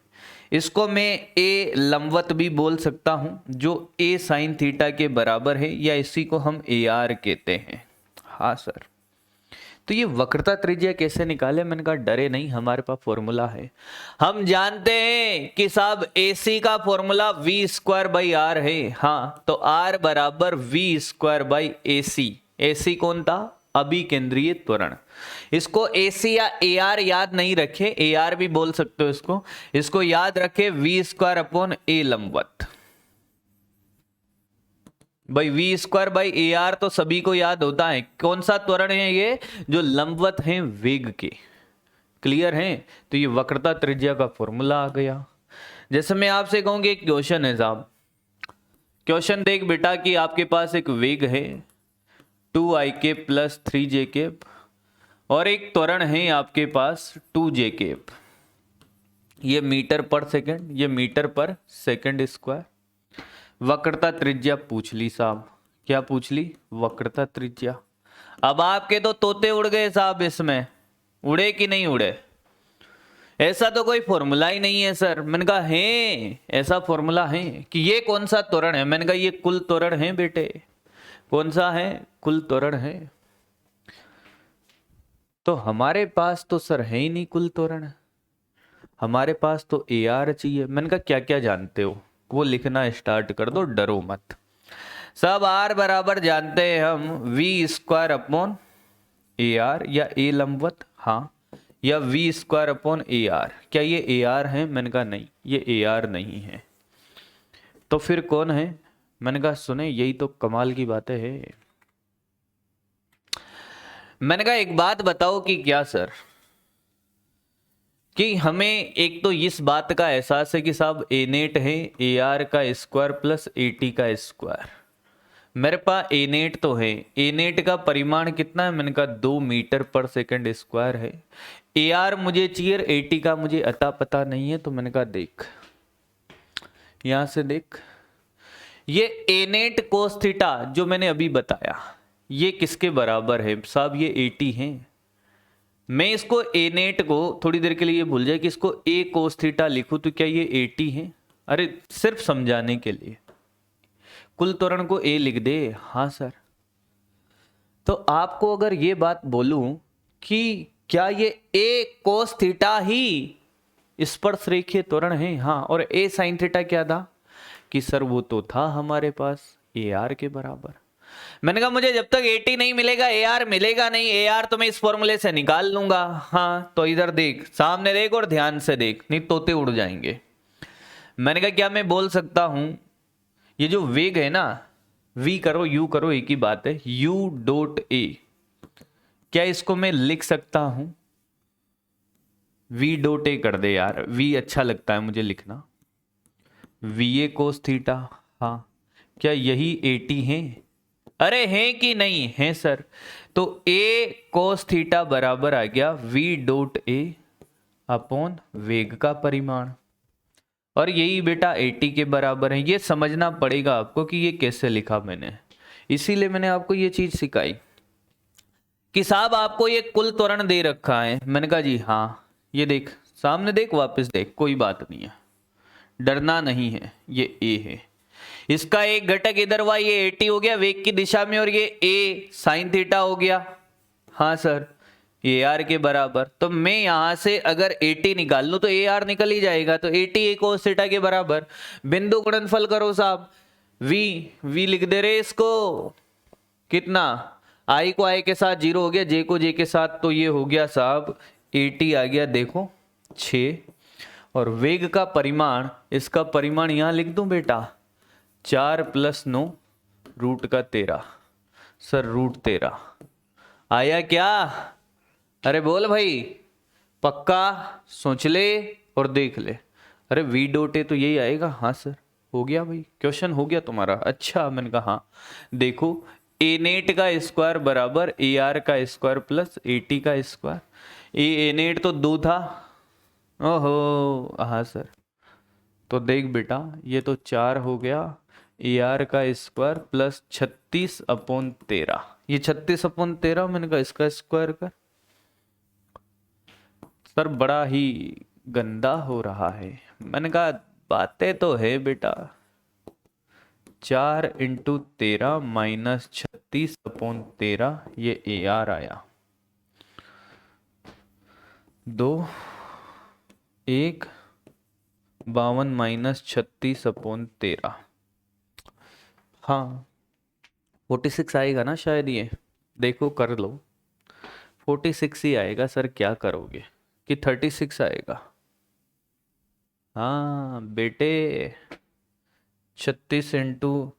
इसको मैं A लंबवत भी बोल सकता हूं जो A साइन थीटा के बराबर है, या इसी को हम AR कहते हैं। हाँ सर, तो ये वक्रता त्रिज्या कैसे निकाले? मैंने कहा डरे नहीं, हमारे पास फॉर्मूला है। हम जानते हैं कि साहब AC का फॉर्मूला v²/r है। हाँ, तो r बराबर v²/AC। AC कौन था? अभिकेंद्रीय त्वरण। इसको AC या AR याद नहीं रखे, AR भी बोल सकते हो इसको। इसको याद रखे v²/a लंबवत। भाई v²/AR तो सभी को याद होता है। कौन सा त्वरण है ये? जो लंबवत है वेग के। क्लियर है? तो ये वक्रता त्रिज्या का फॉर्मूला आ गया। जैसे मैं आपसे कहूं कि एक क्वेश्चन है साहब, क्वेश्चन देख बेटा कि आपके पास एक वेग है 2ik + 3j, और एक त्वरण है आपके पास 2j। ये मीटर पर सेकंड, ये मीटर पर सेकंड स्क्वायर। वक्रता त्रिज्या पूछ ली साहब। क्या पूछ ली? वक्रता त्रिज्या। अब आपके तो तोते उड़ गए साहब, इसमें उड़े कि नहीं उड़े? ऐसा तो कोई फॉर्मूला ही नहीं है सर। मैंने कहा है, ऐसा फॉर्मूला है कि ये कौन सा त्वरण है। मैंने कहा ये कुल त्वरण है बेटे। कौन सा है? कुल त्वरण है। तो हमारे पास तो सर है ही नहीं कुल त्वरण, हमारे पास तो AR चाहिए। मैंने कहा क्या क्या जानते हो वो लिखना स्टार्ट कर दो, डरो मत। सब R बराबर जानते हैं हम v²/AR, या A लंबवत, हाँ, या v²/AR। क्या ये AR है? मैंने कहा नहीं, ये AR नहीं है। तो फिर कौन है? मैंने कहा सुने, यही तो कमाल की बातें है। मैंने कहा एक बात बताओ कि क्या सर, कि हमें एक तो इस बात का एहसास है कि साहब A नेट है AR का स्क्वायर प्लस AT का स्क्वायर। मेरे पास A नेट तो है, A नेट का परिमाण कितना है? मैंने कहा 2 मीटर पर सेकंड स्क्वायर है। AR मुझे चाहिए, AT का मुझे अता पता नहीं है। तो मैंने कहा देख, यहां से देख, ये A नेट कोस थीटा जो मैंने अभी बताया, ये किसके बराबर है साहब? ये AT है। मैं इसको A नेट को थोड़ी देर के लिए भूल जाए कि इसको A कोस थीटा लिखूं, तो क्या ये AT है? अरे सिर्फ समझाने के लिए, कुल त्वरण को A लिख दे। हाँ सर। तो आपको अगर ये बात बोलूं कि क्या ये A कोस थीटा ही स्पर्श रेखीय त्वरण है? हाँ। और A साइन थीटा क्या था? कि सर वो तो था हमारे पास AR के बराबर। मैंने कहा मुझे जब तक AT नहीं मिलेगा AR मिलेगा नहीं। AR तो मैं इस फॉर्मूले से निकाल लूंगा। हाँ, तो इधर देख, सामने देख और ध्यान से देख, नहीं तोते उड़ जाएंगे। मैंने कहा क्या मैं बोल सकता हूं, ये जो वेग है ना, V करो U करो एक ही बात है, U.A, क्या इसको मैं लिख सकता हूं? V.A कर दे यार, V अच्छा लगता है मुझे लिखना, VA कोस थीटा। हाँ, क्या यही AT है? अरे है कि नहीं है सर? तो A कोस थीटा बराबर आ गया V.A अपॉन वेग का परिमाण, और यही बेटा AT के बराबर है। ये समझना पड़ेगा आपको कि ये कैसे लिखा मैंने, इसीलिए मैंने आपको ये चीज सिखाई कि साहब आपको ये कुल त्वरण दे रखा है। मैंने कहा जी हाँ, ये देख सामने देख, वापस देख, कोई बात नहीं है, डरना नहीं है, ये A है। इसका एक घटक इधर हुआ, ये 80 हो गया वेग की दिशा में, और ये a साइन थीटा हो गया। हाँ सर, ए आर के बराबर। तो मैं यहां से अगर 80 निकाल लूं तो ए आर निकल ही जाएगा, तो 80 a cos थीटा के बराबर। बिंदु गुणनफल करो साहब, v लिख दे रहे इसको, कितना, i को i के साथ 0 हो गया, j को j के साथ, तो ये हो गया साहब 80 आ गया, देखो 6। और वेग का परिमाण, इसका परिमाण यहां लिख दूं बेटा, 4 + 9 √13। सर √13 आया क्या? अरे बोल भाई, पक्का सोच ले और देख ले। अरे वी डॉट ए तो यही आएगा। हाँ सर, हो गया भाई, क्वेश्चन हो गया तुम्हारा। अच्छा, मैंने कहा हाँ। देखो, ए नेट का स्क्वायर बराबर ए आर का स्क्वायर प्लस 80 का स्क्वायर। ए नेट तो 2 था। ओहो, हाँ सर, तो देख बेटा, ये तो 4 हो गया, ए आर का स्क्वायर प्लस 36/13। ये 36/13, मैंने कहा इसका स्क्वायर कर। सर बड़ा ही गंदा हो रहा है। मैंने कहा बातें तो है बेटा, 4 × 13 - 36/13, ये ए आर आया। 2 1 52 - 36/13, हाँ 46 आएगा ना शायद ये, देखो कर लो, 46 ही आएगा सर, क्या करोगे, कि 36 आएगा? हाँ बेटे, 36 इंटू,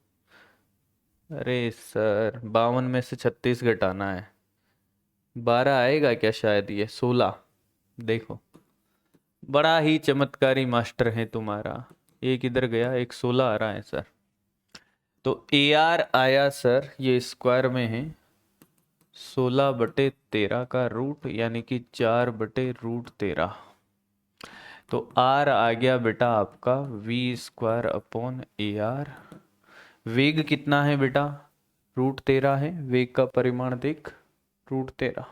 अरे सर 52 में से 36 घटाना है, 12 आएगा क्या शायद, ये 16। देखो, बड़ा ही चमत्कारी मास्टर है तुम्हारा। एक इधर गया, एक 16 आ रहा है सर। तो ए आर आया सर, ये स्क्वायर में है 16/13 का रूट, यानी कि 4/√13। तो आर आ गया बेटा आपका v²/AR। वेग कितना है बेटा? √13 है, वेग का परिमाण देख, √13।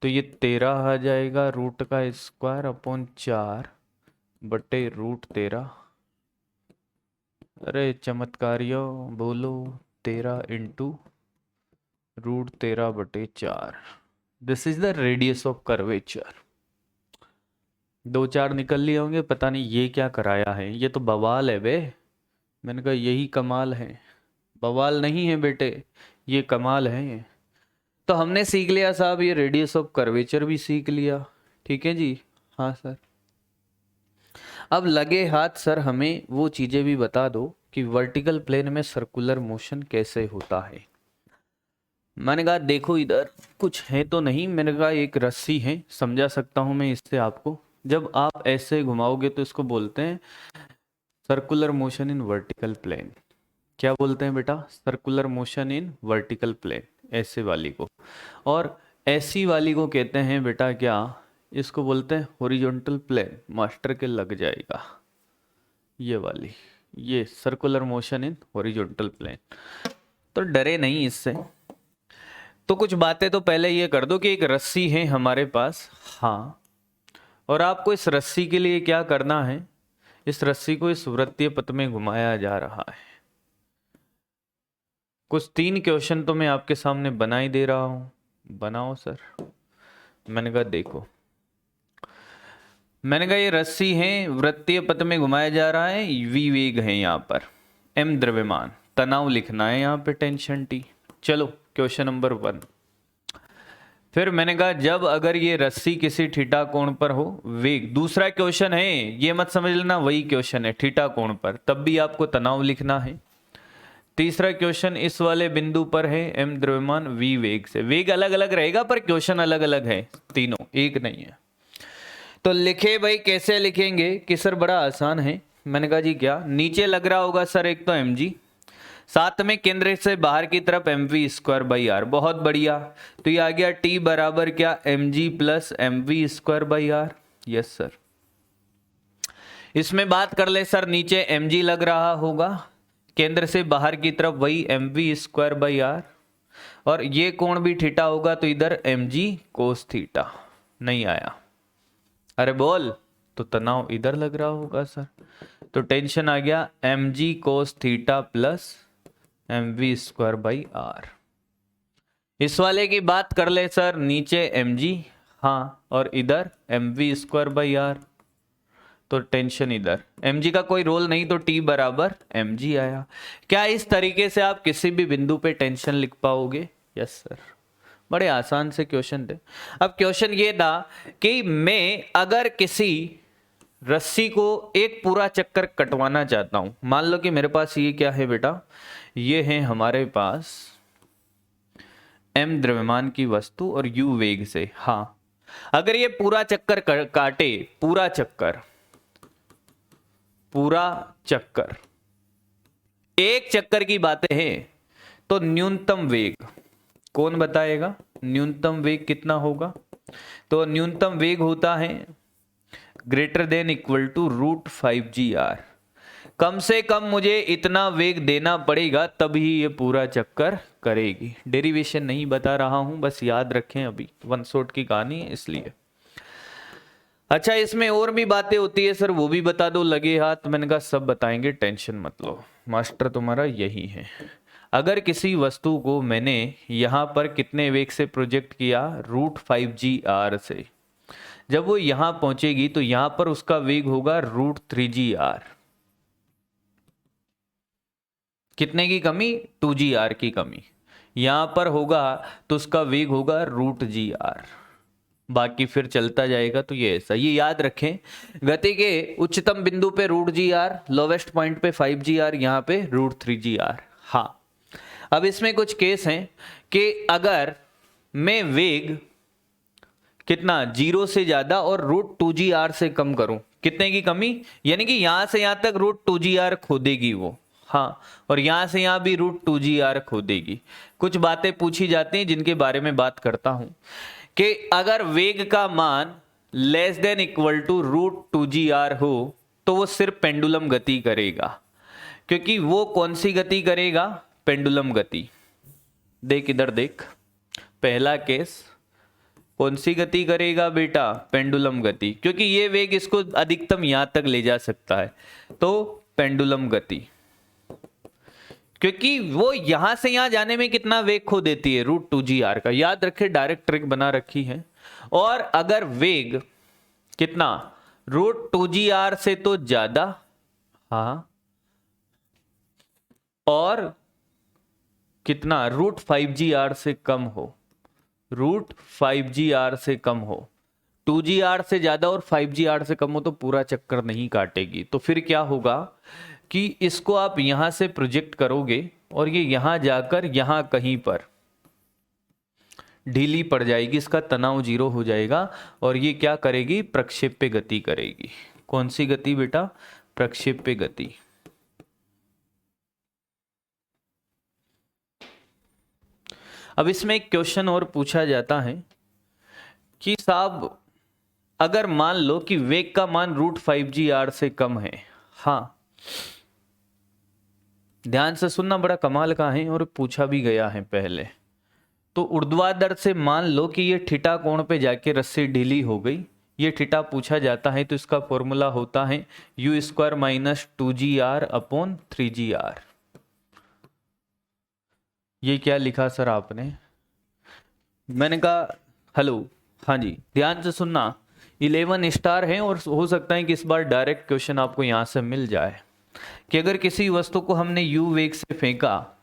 तो ये 13 आ जाएगा, रूट का स्क्वायर/4/√13। अरे चमत्कारियों बोलो, 13 × √13/4। This is the radius of curvature. 2-4 निकल लिए होंगे, पता नहीं ये क्या कराया है, ये तो बवाल है बे। मैंने कहा यही कमाल है, बवाल नहीं है बेटे, ये कमाल है। तो हमने सीख लिया साहब, ये रेडियस ऑफ कर्वेचर भी सीख लिया, ठीक है जी। हाँ सर, अब लगे हाथ सर हमें वो चीजें भी बता दो कि वर्टिकल प्लेन में सर्कुलर मोशन कैसे होता है। मैंने कहा देखो इधर कुछ है तो नहीं, मैंने कहा एक रस्सी है, समझा सकता हूं मैं इससे आपको। जब आप ऐसे घुमाओगे तो इसको बोलते हैं circular motion in vertical plane. क्या बोलते हैं बेटा? Circular motion in vertical plane, ऐसे वाली को। और ऐसी वाली को कहते हैं बेटा क्या? इसको बोलते हैं हॉरिजॉन्टल प्लेन। मास्टर के लग जाएगा ये वाली, ये circular motion in horizontal plane. तो डरे नहीं इससे। तो कुछ बातें तो पहले ये कर दो कि एक रस्सी है हमारे पास, हाँ, और आपको इस रस्सी के लिए क्या करना है, इस रस्सी को इस वृत्तीय पथ में घुमाया जा रहा है। कुछ 3 क्वेश्चन तो मैं आपके सामने बना ही दे रहा हूं, बनाओ सर। मैंने कहा देखो, मैंने कहा ये रस्सी है, वृत्तीय पथ में घुमाया जा रहा है, v वेग है यहाँ पर, m द्रव्यमान, तनाव लिखना है यहाँ पे, टेंशन t। चलो क्वेश्चन नंबर 1। फिर मैंने कहा जब अगर ये रस्सी किसी थीटा कोण पर हो, वेग। दूसरा क्वेश्चन है, ये मत समझ लेना वही क्वेश्चन है, थीटा कोण पर, तब भी आपको तनाव लिखना है। तीसरा क्वेश्चन इस वाले बिंदु पर है, m द्रव्यमान v वेग से। वेग अलग अलग रहेगा पर क्वेश्चन अलग अलग है, तीनों एक नहीं है। तो लिखे भाई, कैसे लिखेंगे कि सर बड़ा आसान है। मैंने कहा जी क्या, नीचे लग रहा होगा सर एक तो mg, साथ में केंद्र से बाहर की तरफ mv²/r। बहुत बढ़िया, तो ये आ गया t बराबर क्या, mg + mv²/r। Yes sir. इसमें बात कर ले सर, नीचे mg लग रहा होगा, केंद्र से बाहर की तरफ वही mv²/r, और ये कोण भी थीटा होगा, तो इधर mg cos थीटा। नहीं आया? अरे बोल, तो तनाव इधर लग रहा होगा सर। तो टेंशन आ गया mg cos theta plus mv square by R. इस वाले की बात कर ले सर, नीचे mg, हाँ, और इधर mv स्क्वायर बाई आर, तो टेंशन इधर, mg का कोई रोल नहीं तो t बराबर mg आया। क्या इस तरीके से आप किसी भी बिंदु पे टेंशन लिख पाओगे? यस सर, बड़े आसान से क्वेश्चन थे। अब क्वेश्चन ये था कि मैं अगर किसी रस्सी को एक पूरा चक्कर कटवाना चाहता हूं, मान लो कि मेरे पास ये क्या है बेटा, ये है हमारे पास m द्रव्यमान की वस्तु और u वेग से, हाँ, अगर ये पूरा चक्कर काटे, पूरा चक्कर एक चक्कर की बातें हैं, तो न्यूनतम वेग कौन बताएगा? न्यूनतम वेग कितना होगा? तो न्यूनतम वेग होता है greater than equal to √5gr। कम से कम मुझे इतना वेग देना पड़ेगा तभी ये पूरा चक्कर करेगी। डेरिवेशन नहीं बता रहा हूं, बस याद रखें, अभी वन शॉट की कहानी है इसलिए। अच्छा, इसमें और भी बातें होती है सर, वो भी बता दो, लगे हाथ। मैंने कहा सब बताएंगे, टेंशन मत लो, मास्टर तुम्हारा यही है। अगर किसी वस्तु को मैंने यहां पर कितने वेग से प्रोजेक्ट किया? √5gr से। जब वो यहां पहुंचेगी तो यहां पर उसका वेग होगा √3gr। कितने की कमी? 2gr की कमी। यहां पर होगा तो उसका वेग होगा √gr, बाकी फिर चलता जाएगा। तो ये ऐसा, ये याद रखें, गति के उच्चतम बिंदु पे √gr, लोवेस्ट पॉइंट पे 5gr, यहाँ पे √3gr। हाँ, अब इसमें कुछ केस हैं कि अगर मैं वेग कितना 0 से ज्यादा और √2gr से कम करूं, कितने की कमी? यानी कि यहां से यहां तक √2gr खोदेगी वो, हाँ, और यहां से यहां भी √2gr खोदेगी। कुछ बातें पूछी जाती हैं जिनके बारे में बात करता हूं कि अगर वेग का मान less than equal to √2gr हो तो वो सिर्फ पेंडुलम गति करेगा। क्योंकि वो कौन सी गति करेगा? पेंडुलम गति। देख इधर देख, पहला केस कौन सी गति करेगा बेटा? पेंडुलम गति, क्योंकि ये वेग इसको अधिकतम यहां तक ले जा सकता है, तो पेंडुलम गति। क्योंकि वो यहां से यहां जाने में कितना वेग खो देती है? √2gr का। याद रखे, डायरेक्ट ट्रिक बना रखी है। और अगर वेग कितना √2gr से तो ज्यादा, हाँ, और कितना √5gr से कम हो, √5gr से कम हो, 2gr से ज्यादा और 5gr से कम हो, तो पूरा चक्कर नहीं काटेगी। तो फिर क्या होगा कि इसको आप यहां से प्रोजेक्ट करोगे और ये यहां जाकर यहां कहीं पर ढीली पड़ जाएगी, इसका तनाव 0 हो जाएगा और ये क्या करेगी? प्रक्षेप्य गति करेगी। कौन सी गति बेटा? प्रक्षेप्य गति। अब इसमें एक क्वेश्चन और पूछा जाता है कि साहब अगर मान लो कि वेग का मान √5gr से कम है, हाँ, ध्यान से सुनना, बड़ा कमाल का है और पूछा भी गया है पहले। तो ऊर्ध्वाधर से मान लो कि ये थीटा कोण पे जाके रस्सी ढीली हो गई, ये थीटा पूछा जाता है, तो इसका फॉर्मूला होता है u² - 2gr/3gr। ये क्या लिखा सर आपने? मैंने कहा हेलो, हाँ जी, ध्यान से सुनना, 11 स्टार है और हो सकता है कि इस बार डायरेक्ट क्वेश्चन आपको यहां से मिल जाए कि अगर किसी वस्तु को हमने u वेग से फेंका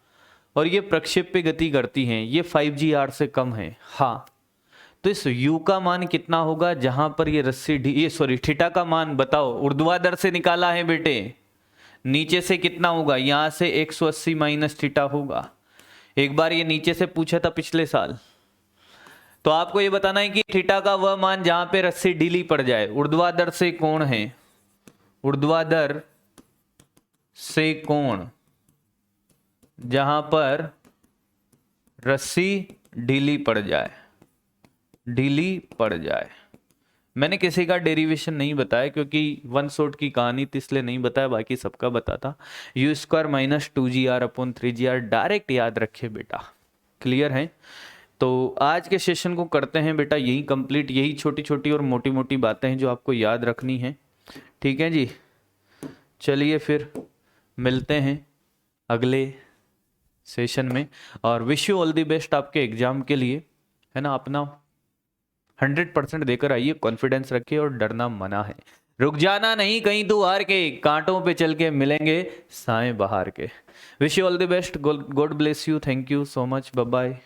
और ये प्रक्षेप्य गति करती हैं, ये 5gr से कम है, हाँ, तो इस u का मान कितना होगा जहां पर ये रस्सी थीटा का मान बताओ, ऊर्ध्वाधर से निकाला है बेटे, नीचे से कितना होगा? यहां से 180 माइनस थीटा होगा। एक बार ये नीचे से पूछा था पिछले साल, तो आपको ये बताना है कि थीटा का वह मान जहां पे रस्सी ढीली पड़ जाए। ऊर्ध्वाधर से कोण है, ऊर्ध्वाधर से कोण जहां पर रस्सी ढीली पड़ जाए, ढीली पड़ जाए। मैंने किसी का डेरिवेशन नहीं बताया क्योंकि वन शॉट की कहानी थी, इसलिए नहीं बताया, बाकी सबका बताता। u² - 2gr/3gr डायरेक्ट याद रखे बेटा, क्लियर है? तो आज के सेशन को करते हैं बेटा यही कंप्लीट। यही छोटी छोटी और मोटी मोटी बातें हैं जो आपको याद रखनी है, ठीक है जी। चलिए फिर मिलते हैं अगले सेशन में, और wish you all the best आपके एग्जाम के लिए, है ना। अपना 100% देकर आइए, कॉन्फिडेंस रखिए और डरना मना है। रुक जाना नहीं कहीं तू हार के, कांटों पे चल के मिलेंगे साए बहार के। Wish you all the best, God bless you, thank you so much, bye bye.